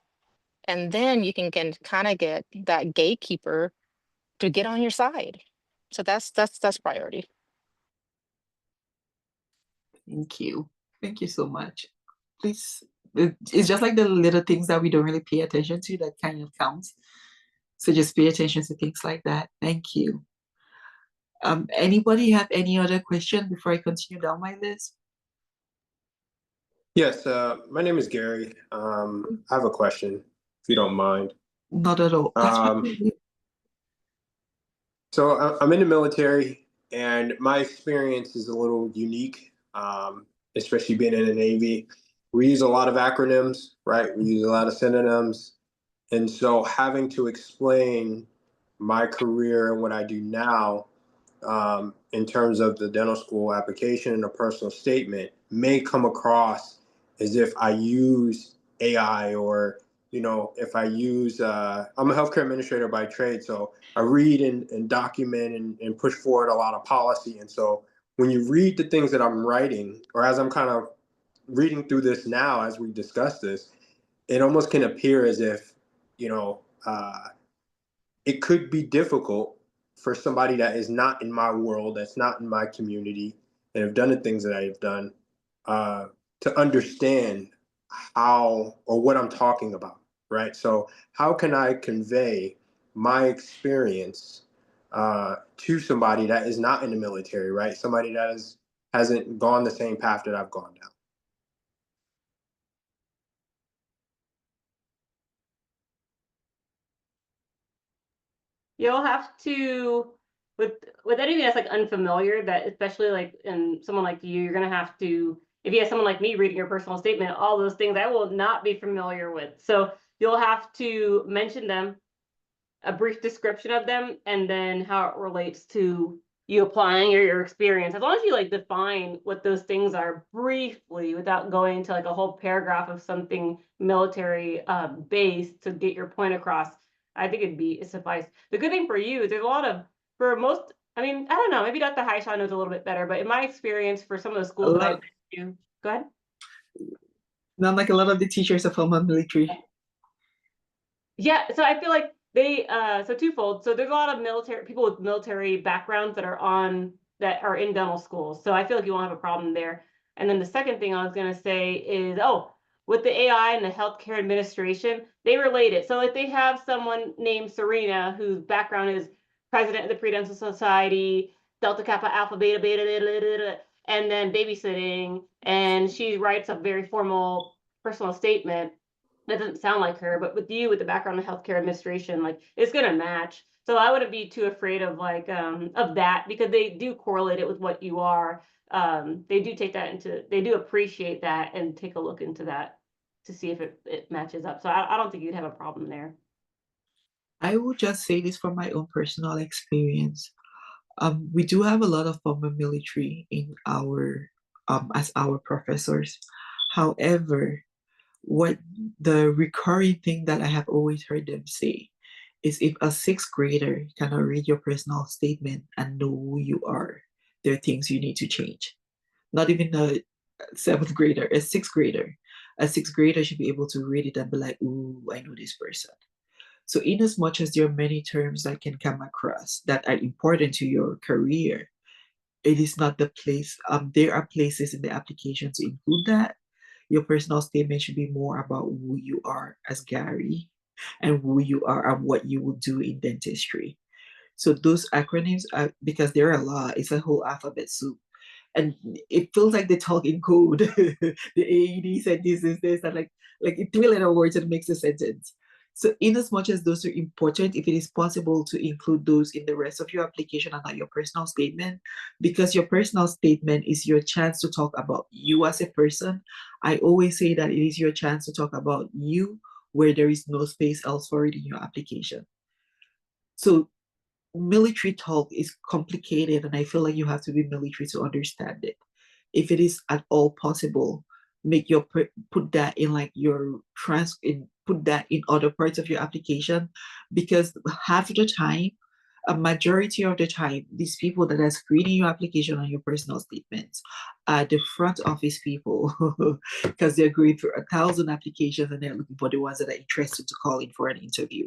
And then you can kind of get that gatekeeper to get on your side. So that's priority. Thank you. Thank you so much. Please, it's just like the little things that we don't really pay attention to that kind of counts. So just pay attention to things like that. Thank you. Anybody have any other question before I continue down my list? Yes, my name is Gary. I have a question, if you don't mind. Not at all. So I'm in the military, and my experience is a little unique, especially being in the Navy. We use a lot of acronyms, right? We use a lot of synonyms. And so having to explain my career and what I do now in terms of the dental school application and a personal statement may come across as if I use AI, or, if I use, I'm a healthcare administrator by trade, so I read and document and push forward a lot of policy. And so when you read the things that I'm writing, or as I'm kind of reading through this now as we discuss this, it almost can appear as if, you know, it could be difficult for somebody that is not in my world, that's not in my community, and have done the things that I have done, to understand how or what I'm talking about, right? So how can I convey my experience to somebody that is not in the military, right? Somebody that hasn't gone the same path that I've gone down. You'll have to, with anything that's like unfamiliar, that especially like in someone like you, you're gonna have to, if you have someone like me reading your personal statement, all those things I will not be familiar with. So you'll have to mention them, a brief description of them, and then how it relates to you applying or your experience. As long as you like define what those things are briefly without going into like a whole paragraph of something military based to get your point across, I think it'd suffice. The good thing for you is there's a lot of, for most, I mean, I don't know, maybe Dr. Haishan knows a little bit better, but in my experience for some of the A schools that I've lot, been to, go ahead. not like a lot of the teachers are from the military. Yeah, so I feel like they so twofold. So there's a lot of military people with military backgrounds that are in dental schools. So I feel like you won't have a problem there. And then the second thing I was gonna say is, oh, with the AI and the healthcare administration, they relate it. So like they have someone named Serena whose background is president of the Pre-Dental Society, Delta Kappa Alpha Beta Beta, and then babysitting, and she writes a very formal personal statement that doesn't sound like her, but with you with the background in healthcare administration, like it's gonna match. So I wouldn't be too afraid of like of that, because they do correlate it with what you are. They do take that into, they do appreciate that and take a look into that to see if it matches up. So I don't think you'd have a problem there. I will just say this from my own personal experience. We do have a lot of former military in our as our professors. However, what the recurring thing that I have always heard them say is, if a sixth grader cannot read your personal statement and know who you are, there are things you need to change. Not even a seventh grader, a sixth grader. A sixth grader should be able to read it and be like, ooh, I know this person. So in as much as there are many terms that can come across that are important to your career, it is not the place. There are places in the application to include that. Your personal statement should be more about who you are as Gary and who you are and what you will do in dentistry. So those acronyms are, because there are a lot, it's a whole alphabet soup. And it feels like they talk in code. The AED said this, and like in three-letter words and makes a sentence. So in as much as those are important, if it is possible to include those in the rest of your application and not your personal statement, because your personal statement is your chance to talk about you as a person. I always say that it is your chance to talk about you where there is no space else for it in your application. So military talk is complicated, and I feel like you have to be military to understand it. If it is at all possible, make your put that in like your put that in other parts of your application, because half of the time, a majority of the time, these people that are screening your application on your personal statements are the front office people, because they're going through 1,000 applications and they're looking for the ones that are interested to call in for an interview.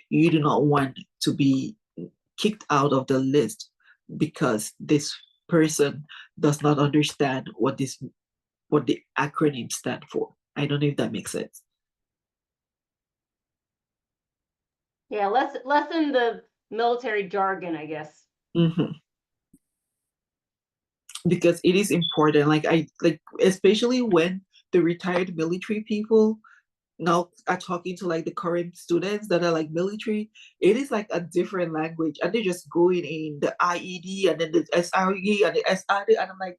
You do not want to be kicked out of the list because this person does not understand what the acronym stand for. I don't know if that makes sense. Yeah, less in the military jargon, I guess. Mm-hmm. Because it is important. Like especially when the retired military people now are talking to like the current students that are like military, it is like a different language, and they're just going in the IED and then the SRE and the SRD, and I'm like,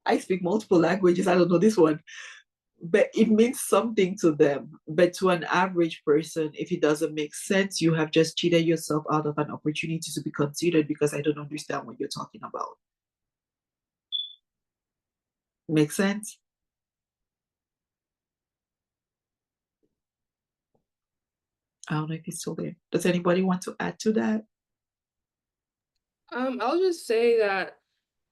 I speak multiple languages, I don't know this one, but it means something to them. But to an average person, if it doesn't make sense, you have just cheated yourself out of an opportunity to be considered because I don't understand what you're talking about. Make sense? I don't know if he's still there. Does anybody want to add to that? I'll just say that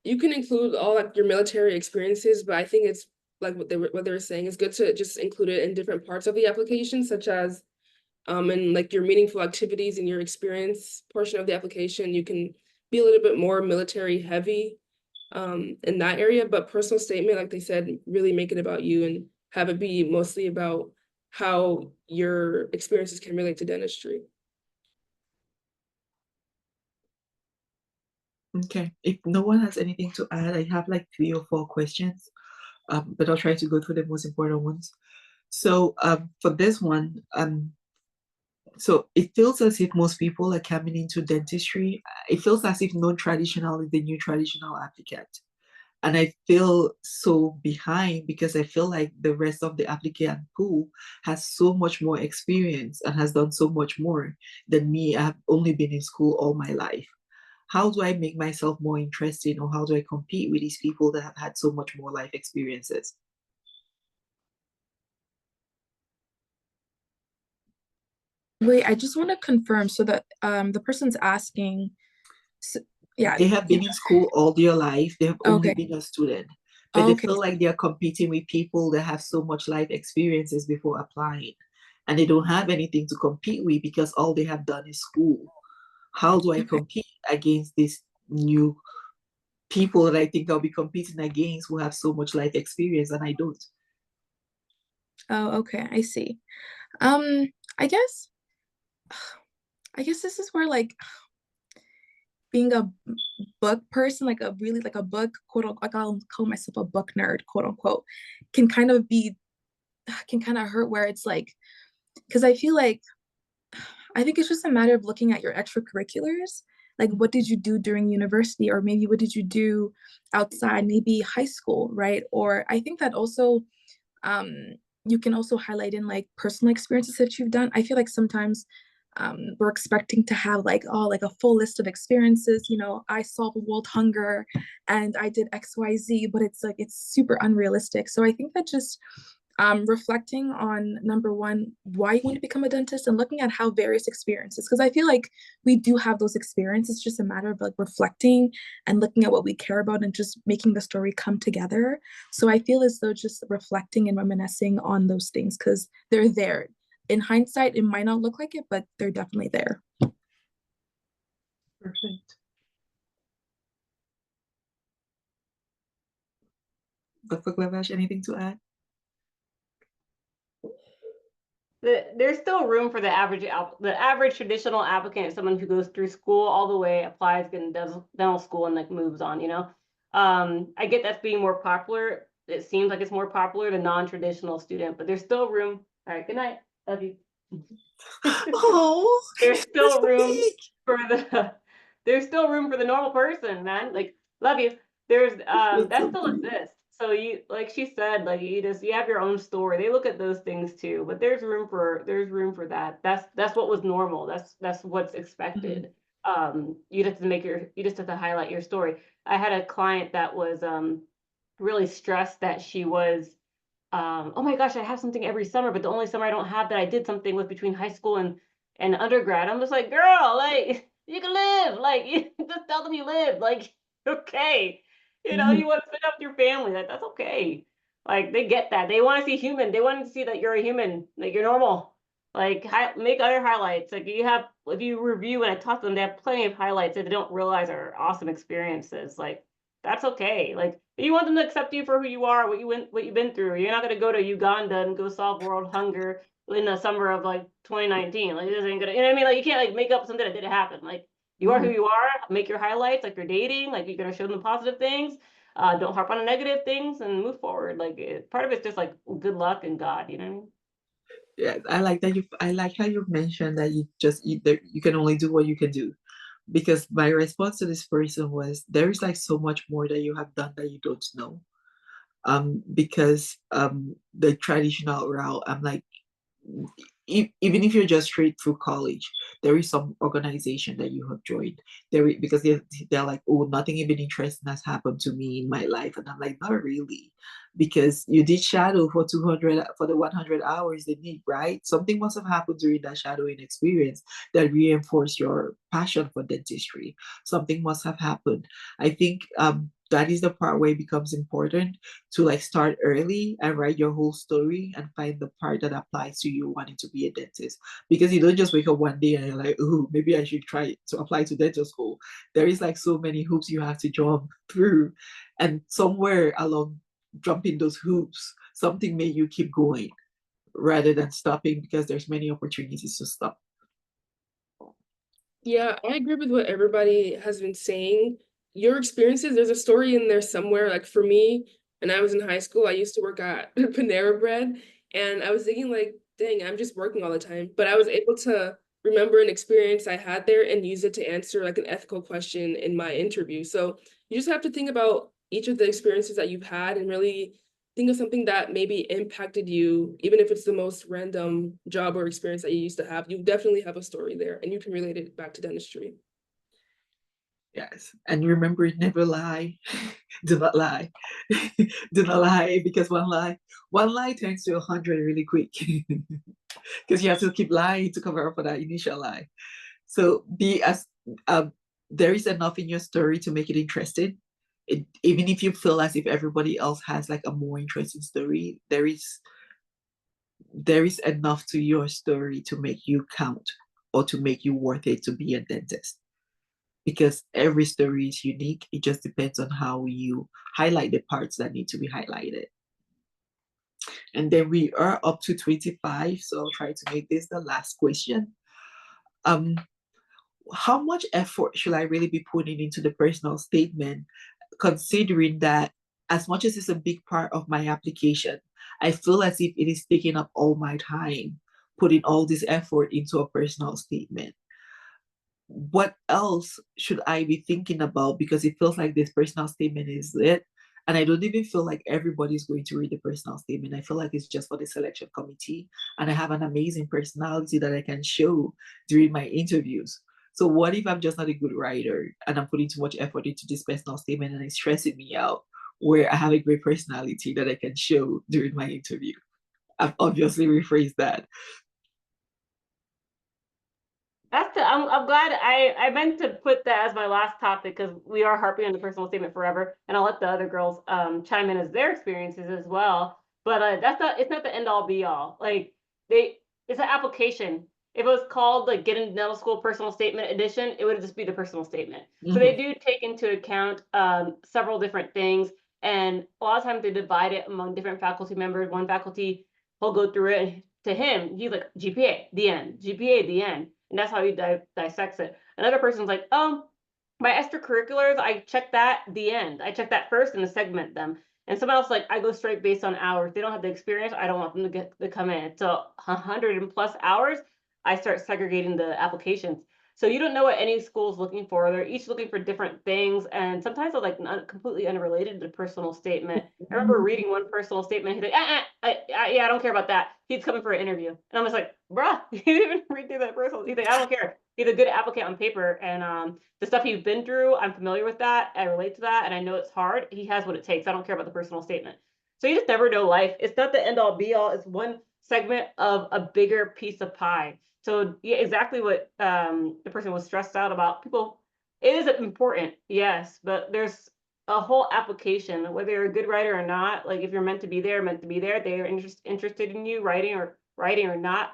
you can include all like your military experiences, but I think it's like what they were saying, it's good to just include it in different parts of the application, such as in like your meaningful activities and your experience portion of the application. You can be a little bit more military heavy in that area, but personal statement, like they said, really make it about you and have it be mostly about how your experiences can relate to dentistry. Okay, if no one has anything to add, I have like 3 or 4 questions, but I'll try to go through the most important ones. So for this one, so it feels as if most people are coming into dentistry. It feels as if non-traditional is the new traditional applicant. And I feel so behind because I feel like the rest of the applicant pool has so much more experience and has done so much more than me. I've only been in school all my life. How do I make myself more interesting, or how do I compete with these people that have had so much more life experiences? Wait, I just want to confirm so that the person's asking, yeah. They have been in school all their life. They have only Okay. been a student, but they Okay. feel like they're competing with people that have so much life experiences before applying, and they don't have anything to compete with because all they have done is school. How do I Okay. compete against these new people that I think I'll be competing against who have so much life experience and I don't? Oh, okay. I see. I guess this is where like being a book person, like a really like a book quote unquote, like I'll call myself a book nerd, quote unquote, can kind of hurt where it's like, because I feel like I think it's just a matter of looking at your extracurriculars. Like, what did you do during university? Or maybe what did you do outside, maybe high school, right? Or I think that also you can also highlight in like personal experiences that you've done. I feel like sometimes we're expecting to have like, oh, like a full list of experiences. You know, I solved world hunger and I did XYZ, but it's like, it's super unrealistic. So I think that just reflecting on number one, why you want to become a dentist, and looking at how various experiences, because I feel like we do have those experiences. It's just a matter of like reflecting and looking at what we care about and just making the story come together. So I feel as though just reflecting and reminiscing on those things, because they're there. In hindsight, it might not look like it, but they're definitely there. Perfect. Dr. Glavash, anything to add? There's still room for the average traditional applicant, someone who goes through school all the way, applies, does dental school, and like moves on. You know, I get that's being more popular. It seems like it's more popular, the non-traditional student, but there's still room. All right, good night. Love you. Oh, There's still room big. for there's still room for the normal person, man. Like, love you. There's that still exists. So you, like she said, like you have your own story. They look at those things too, but there's room for that. That's what was normal. That's what's expected. You just have to highlight your story. I had a client that was really stressed that she was oh my gosh, I have something every summer, but the only summer I don't have that I did something was between high school and undergrad. I'm just like, girl, like you can live, like you just tell them you live, like okay, you know, you want to spend up with your family, that's okay. Like they get that, they want to see human, they want to see that you're a human, like you're normal. Like make other highlights. Like if you review and I talk to them, they have plenty of highlights that they don't realize are awesome experiences. Like that's okay. Like you want them to accept you for who you are, what you've been through. You're not gonna go to Uganda and go solve world hunger in the summer of like 2019. Like this ain't gonna, you know what I mean? Like you can't like make up something that didn't happen. Like you are who you are. Make your highlights. Like you're dating. Like you're gonna show them the positive things. Don't harp on the negative things and move forward. Like part of it's just like good luck and God. You know what I mean? Yeah, I like that I like how you mentioned that you can only do what you can do. Because my response to this person was, there is like so much more that you have done that you don't know. Because the traditional route, I'm like, even if you're just straight through college, there is some organization that you have joined because they're like, oh, nothing even interesting has happened to me in my life, and I'm like, not really, because you did shadow for 200 for the 100 hours they need, right? Something must have happened during that shadowing experience that reinforced your passion for dentistry. Something must have happened. I think that is the part where it becomes important to like start early and write your whole story and find the part that applies to you wanting to be a dentist. Because you don't just wake up one day and you're like, oh, maybe I should try to apply to dental school. There is like so many hoops you have to jump through. And somewhere along jumping those hoops, something made you keep going rather than stopping because there's many opportunities to stop. Yeah, I agree with what everybody has been saying. Your experiences, there's a story in there somewhere. Like for me, when I was in high school, I used to work at Panera Bread, and I was thinking like, dang, I'm just working all the time. But I was able to remember an experience I had there and use it to answer like an ethical question in my interview. So you just have to think about each of the experiences that you've had and really think of something that maybe impacted you, even if it's the most random job or experience that you used to have. You definitely have a story there and you can relate it back to dentistry. Yes. And remember, never lie. Do not lie. Do not lie, because one lie turns to 100 really quick. Because you have to keep lying to cover up for that initial lie. So be as there is enough in your story to make it interesting. Even if you feel as if everybody else has like a more interesting story, there is enough to your story to make you count or to make you worth it to be a dentist. Because every story is unique. It just depends on how you highlight the parts that need to be highlighted. And then we are up to 25, so I'll try to make this the last question. How much effort should I really be putting into the personal statement, considering that as much as it's a big part of my application, I feel as if it is taking up all my time, putting all this effort into a personal statement? What else should I be thinking about? Because it feels like this personal statement is it, and I don't even feel like everybody's going to read the personal statement. I feel like it's just for the selection committee, and I have an amazing personality that I can show during my interviews. So what if I'm just not a good writer and I'm putting too much effort into this personal statement and it's stressing me out, where I have a great personality that I can show during my interview? I've obviously rephrased that. I'm glad I meant to put that as my last topic, because we are harping on the personal statement forever, and I'll let the other girls chime in as their experiences as well. But it's not the end all be all. Like it's an application. If it was called like Get into Dental School Personal Statement Edition, it would just be the personal statement. So they do take into account several different things, and a lot of times they divide it among different faculty members. One faculty will go through it, and to him, he's like GPA, the end, GPA, the end. And that's how he dissects it. Another person's like, my extracurriculars, I check that the end. I check that first and segment them. And someone else like, I go straight based on hours. They don't have the experience. I don't want them to come in. So 100+ hours, I start segregating the applications. So you don't know what any school is looking for. They're each looking for different things. And sometimes they're like completely unrelated to the personal statement. I remember reading one personal statement. He's like, yeah, I don't care about that. He's coming for an interview. And I'm just like, bruh, you didn't even read through that personal. He's like, I don't care. He's a good applicant on paper. And the stuff he's been through, I'm familiar with that. I relate to that. And I know it's hard. He has what it takes. I don't care about the personal statement. So you just never know life. It's not the end all be all. It's one segment of a bigger piece of pie. So yeah, exactly what the person was stressed out about. People, it is important, yes, but there's a whole application, whether you're a good writer or not. Like if you're meant to be there, they are interested in you writing or not.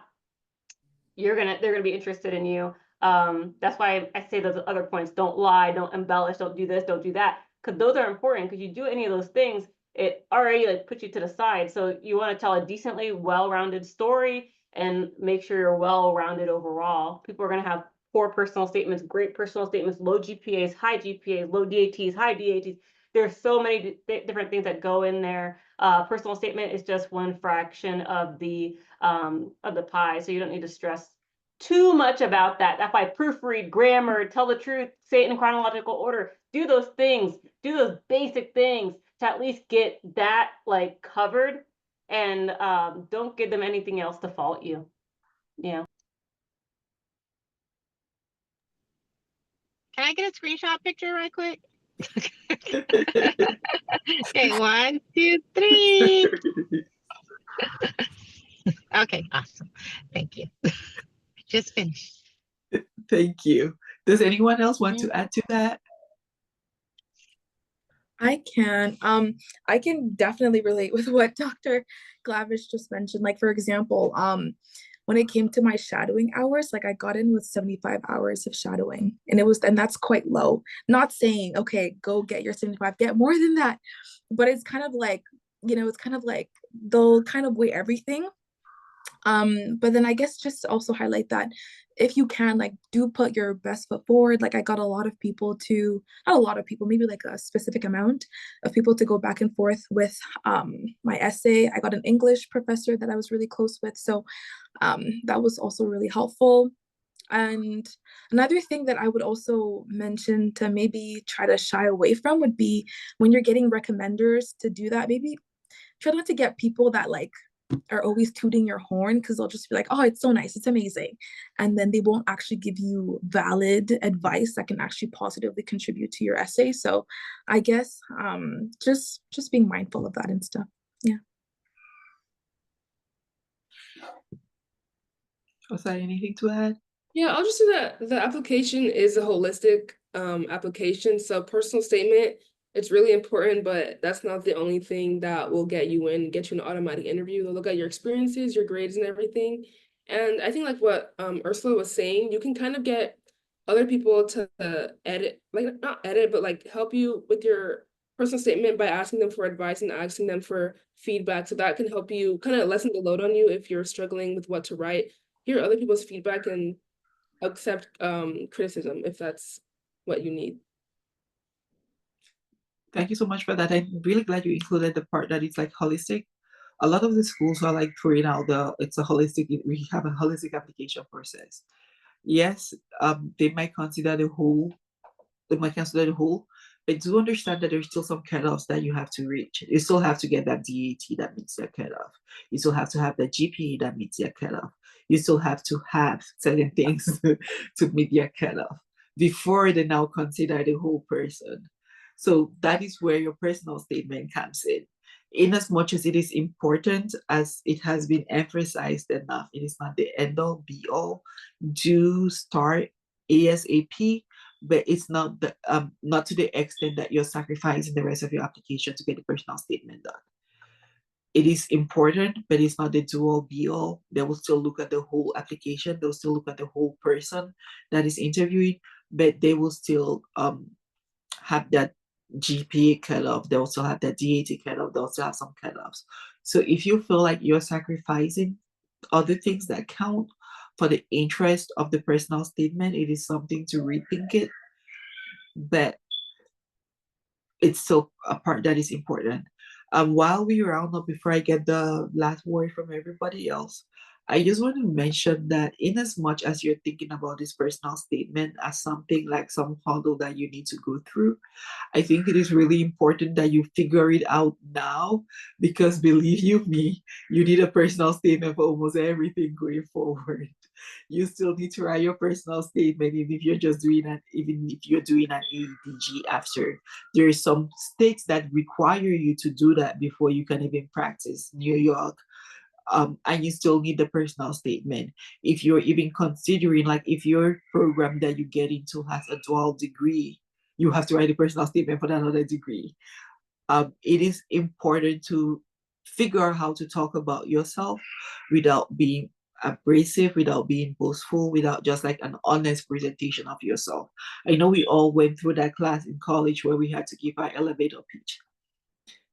They're gonna be interested in you. That's why I say those other points: don't lie, don't embellish, don't do this, don't do that, because those are important. Because you do any of those things, it already like puts you to the side. So you want to tell a decently well-rounded story and make sure you're well-rounded overall. People are going to have poor personal statements, great personal statements, low GPAs, high GPAs, low DATs, high DATs. There's so many different things that go in there. Personal statement is just one fraction of the pie, so you don't need to stress too much about that. That's why proofread, grammar, tell the truth, say it in chronological order. Do those things. Do those basic things to at least get that like covered. And don't give them anything else to fault you. Yeah. Can I get a screenshot picture right quick? Okay, 1, 2, 3. Okay, awesome. Thank you. Just finished. Thank you. Does anyone else want to add to that? I can. I can definitely relate with what Dr. Glavish just mentioned. Like, for example, when it came to my shadowing hours, like I got in with 75 hours of shadowing, and that's quite low. Not saying, okay, go get your 75, get more than that. But it's kind of like, it's kind of like they'll kind of weigh everything. But then I guess just to also highlight that if you can, like, do put your best foot forward. Like, I got a lot of people to, not a lot of people, maybe like a specific amount of people to go back and forth with my essay. I got an English professor that I was really close with, so that was also really helpful. And another thing that I would also mention to maybe try to shy away from would be when you're getting recommenders to do that, maybe try not to get people that like are always tooting your horn, because they'll just be like, oh, it's so nice, it's amazing. And then they won't actually give you valid advice that can actually positively contribute to your essay. So I guess just being mindful of that and stuff. Yeah. Was there anything to add? Yeah, I'll just say that the application is a holistic application. So personal statement, it's really important, but that's not the only thing that will get you an automatic interview. They'll look at your experiences, your grades and everything. And I think like what Ursula was saying, you can kind of get other people to edit, like not edit, but like help you with your personal statement by asking them for advice and asking them for feedback. So that can help you kind of lessen the load on you if you're struggling with what to write. Hear other people's feedback and accept criticism if that's what you need. Thank you so much for that. I'm really glad you included the part that it's like holistic. A lot of the schools are like throwing out it's a holistic, we have a holistic application process. Yes, they might consider the whole, but do understand that there's still some cutoffs that you have to reach. You still have to get that DAT that meets that cutoff. You still have to have the GPA that meets that cutoff. You still have to have certain things to meet your cutoff before they now consider the whole person. So that is where your personal statement comes in as much as it is important, as it has been emphasized enough, it is not the end all be all. Do start ASAP, but it's not not to the extent that you're sacrificing the rest of your application to get the personal statement done. It is important, but it's not the do all be all. They will still look at the whole application. They'll still look at the whole person that is interviewing, but they will still have that GPA cutoff. They also have that DAT cutoff. They also have some cutoffs. So if you feel like you're sacrificing other things that count for the interest of the personal statement, it is something to rethink it. But it's still a part that is important. While we round up, before I get the last word from everybody else, I just want to mention that in as much as you're thinking about this personal statement as something like some hurdle that you need to go through, I think it is really important that you figure it out now, because believe you me, you need a personal statement for almost everything going forward. You still need to write your personal statement, even if you're doing an AEDG after. There are some states that require you to do that before you can even practice. New York, and you still need the personal statement. If you're even considering, like, if your program that you get into has a dual degree, you have to write a personal statement for that other degree. It is important to figure out how to talk about yourself without being abrasive, without being boastful, without just like an honest presentation of yourself. I know we all went through that class in college where we had to give our elevator pitch.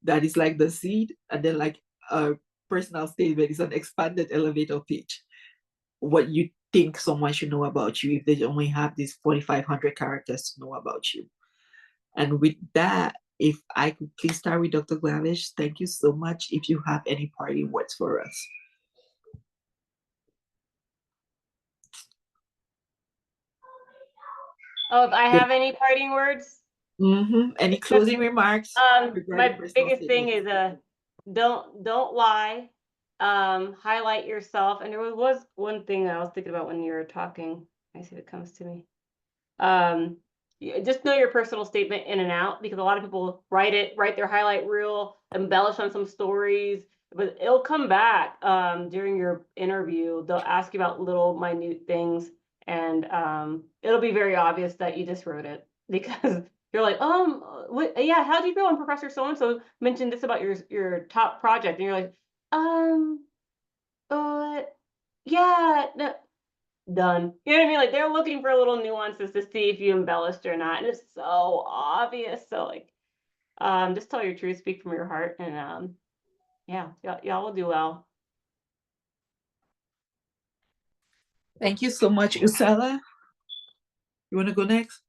That is like the seed, and then like a personal statement is an expanded elevator pitch. What you think someone should know about you if they only have these 4,500 characters to know about you. And with that, if I could please start with Dr. Glavash, thank you so much. If you have any parting words for us. Oh, if I have any parting words? Any closing remarks? My biggest thing is don't lie. Highlight yourself. And there was one thing that I was thinking about when you were talking. I see if it comes to me. Just know your personal statement in and out, because a lot of people write their highlight reel, embellish on some stories, but it'll come back during your interview. They'll ask you about little minute things, and it'll be very obvious that you just wrote it, because You're like, yeah, how do you feel when Professor so-and-so mentioned this about your top project? And you're like, yeah, no, done. You know what I mean? Like they're looking for little nuances to see if you embellished or not. And it's so obvious. So like, just tell your truth, speak from your heart, and yeah, y'all will do well. Thank you so much, Ursula. You want to go next?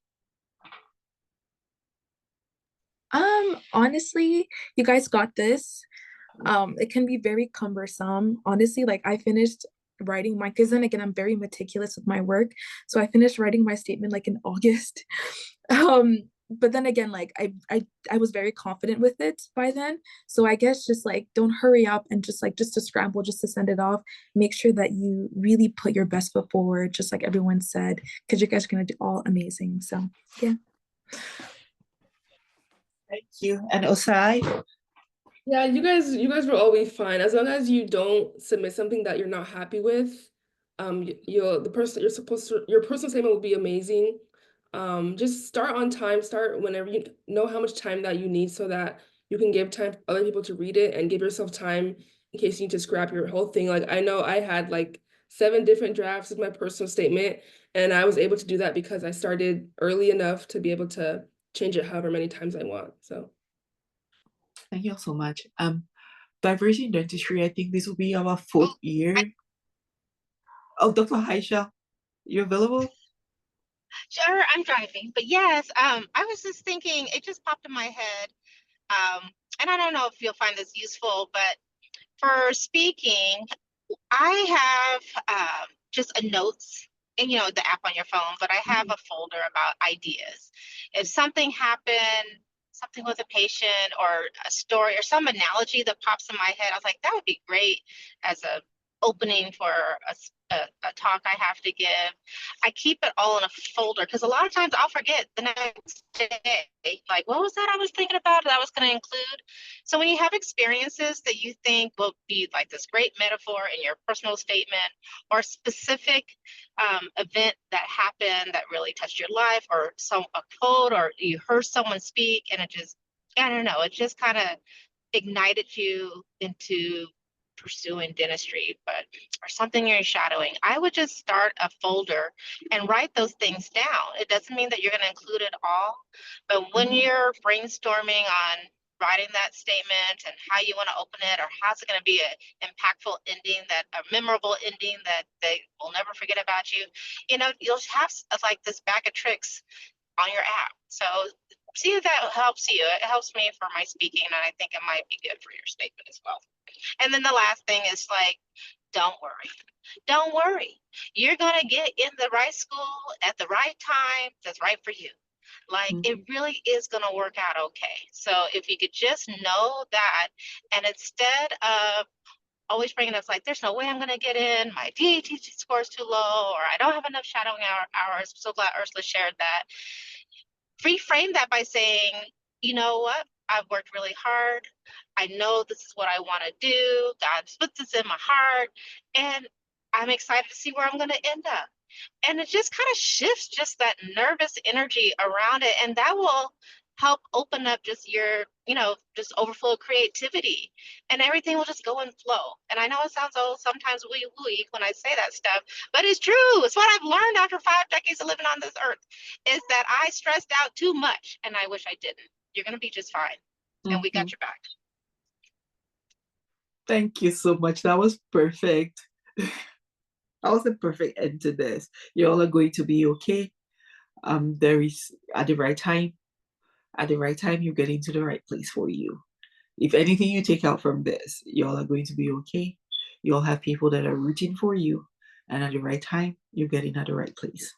Honestly, you guys got this. It can be very cumbersome. Honestly, like I finished writing my, because then again, I'm very meticulous with my work. So I finished writing my statement like in August. But then again, like I was very confident with it by then. So I guess just like don't hurry up and just to scramble, just to send it off. Make sure that you really put your best foot forward, just like everyone said, because you guys are gonna do all amazing. So yeah. Thank you. And Osai? Yeah, you guys will all be fine as long as you don't submit something that you're not happy with. Your personal statement will be amazing. Just start on time, start whenever you know how much time that you need so that you can give time for other people to read it and give yourself time in case you need to scrap your whole thing. Like I know I had like 7 different drafts of my personal statement, and I was able to do that because I started early enough to be able to change it however many times I want. So Thank you so much. Diversity in dentistry, I think this will be our 4th year. Oh, Dr. Haisha, you available? Sure, I'm driving, but yes, I was just thinking, it just popped in my head, and I don't know if you'll find this useful, but for speaking, I have just a notes and the app on your phone, but I have a folder about ideas. If something happened, something with a patient or a story or some analogy that pops in my head, I was like, that would be great as a opening for a talk I have to give. I keep it all in a folder because a lot of times I'll forget the next day. Like, what was that I was thinking about that I was going to include? So when you have experiences that you think will be like this great metaphor in your personal statement or specific event that happened that really touched your life, or a quote, or you heard someone speak and it just, I don't know, it just kind of ignited you into pursuing dentistry, or something you're shadowing, I would just start a folder and write those things down. It doesn't mean that you're going to include it all, but when you're brainstorming on writing that statement and how you want to open it, or how's it going to be an impactful ending, a memorable ending that they will never forget about you, you'll have like this bag of tricks on your app. So see if that helps you. It helps me for my speaking, and I think it might be good for your statement as well. And then the last thing is like, don't worry. Don't worry. You're going to get in the right school at the right time that's right for you. Like, it really is going to work out okay. So if you could just know that, and instead of always bringing up like, there's no way I'm going to get in, my DAT score is too low, or I don't have enough shadowing hours. I'm so glad Ursula shared that. Reframe that by saying, you know what? I've worked really hard. I know this is what I want to do. God's put this in my heart, and I'm excited to see where I'm going to end up. And it just kind of shifts just that nervous energy around it, and that will help open up just your, just overflow of creativity, and everything will just go and flow. And I know it sounds sometimes woo-woo when I say that stuff, but it's true. It's what I've learned after 5 decades of living on this earth, is that I stressed out too much, and I wish I didn't. You're going to be just fine, and we got your back. Thank you so much. That was perfect. That was a perfect end to this. You all are going to be okay. There is at the right time. At the right time, you get into the right place for you. If anything you take out from this, you all are going to be okay. You all have people that are rooting for you, and at the right time, you're getting at the right place.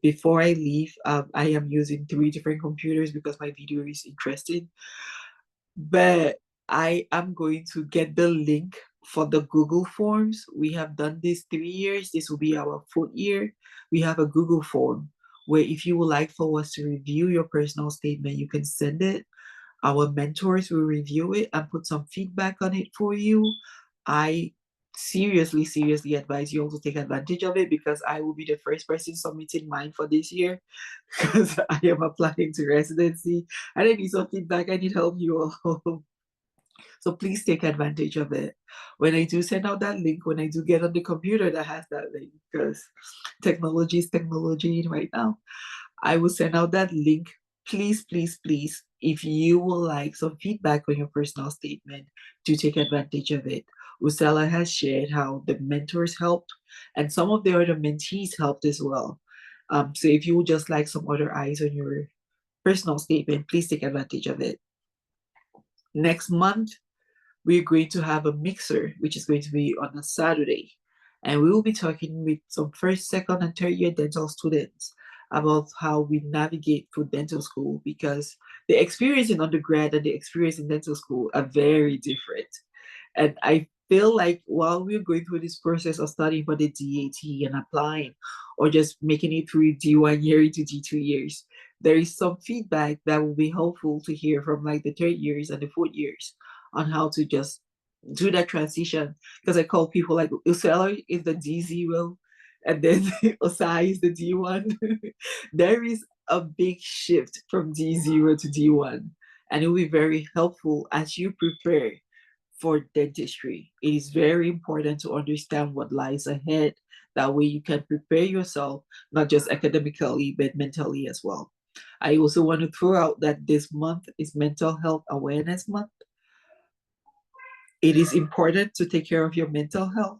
Before I leave, I am using 3 different computers because my video is interesting. But I am going to get the link for the Google Forms. We have done this 3 years. This will be our 4th year. We have a Google form where if you would like for us to review your personal statement, you can send it. Our mentors will review it and put some feedback on it for you. I seriously advise you all to take advantage of it, because I will be the first person submitting mine for this year because I am applying to residency and I need some feedback. I need help you all. So please take advantage of it. When I do send out that link, when I do get on the computer that has that link, because technology is technology right now, I will send out that link. Please, if you will like some feedback on your personal statement, do take advantage of it. Ursula has shared how the mentors helped and some of the other mentees helped as well. So if you would just like some other eyes on your personal statement, please take advantage of it. Next month, we're going to have a mixer, which is going to be on a Saturday. And we will be talking with some first, second, and third year dental students about how we navigate through dental school, because the experience in undergrad and the experience in dental school are very different. And I feel like while we're going through this process of studying for the DAT and applying, or just making it through D1 year into D2 years, there is some feedback that will be helpful to hear from like the third years and the fourth years on how to just do that transition. Because I call people like Ursula is the D0 and then Osai is the D1. There is a big shift from D0 to D1, and it will be very helpful as you prepare for dentistry. It is very important to understand what lies ahead. That way you can prepare yourself, not just academically, but mentally as well. I also want to throw out that this month is Mental Health Awareness Month. It is important to take care of your mental health.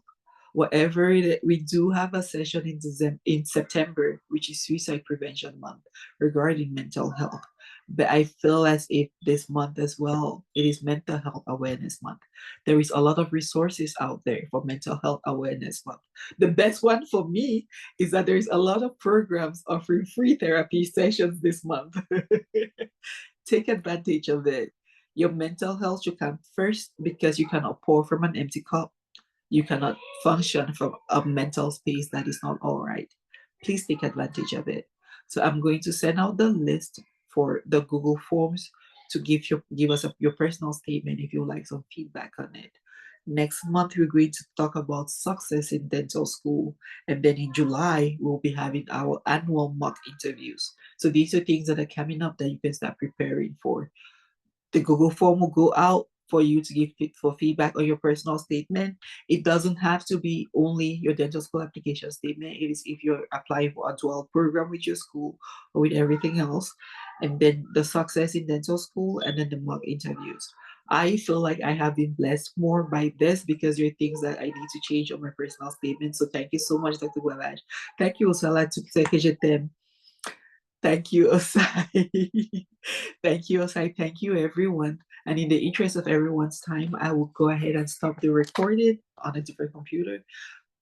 Whatever we do have a session in September, which is Suicide Prevention Month, regarding mental health. But I feel as if this month as well, it is Mental Health Awareness Month. There is a lot of resources out there for Mental Health Awareness Month. The best one for me is that there's a lot of programs offering free therapy sessions this month. Take advantage of it. Your mental health should come first, because you cannot pour from an empty cup. You cannot function from a mental space that is not all right. Please take advantage of it. So I'm going to send out the list for the Google Forms to give us your personal statement if you like some feedback on it. Next month, we're going to talk about success in dental school. And then in July, we'll be having our annual mock interviews. So these are things that are coming up that you can start preparing for. The Google form will go out for you to give for feedback on your personal statement. It doesn't have to be only your dental school application statement. It is if you're applying for a dual program with your school or with everything else. And then the success in dental school, and then the mock interviews. I feel like I have been blessed more by this, because there are things that I need to change on my personal statement. So thank you so much, Dr. Glavash. Thank you, Ursula, to them. Thank you, Osai. Thank you, Osai. Thank you, everyone. And in the interest of everyone's time, I will go ahead and stop the recording on a different computer.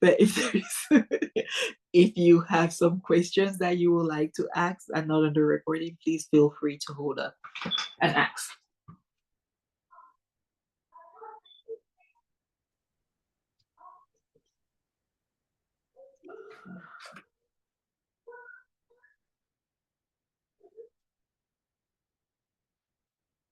But if you have some questions that you would like to ask and not on the recording, please feel free to hold up and ask.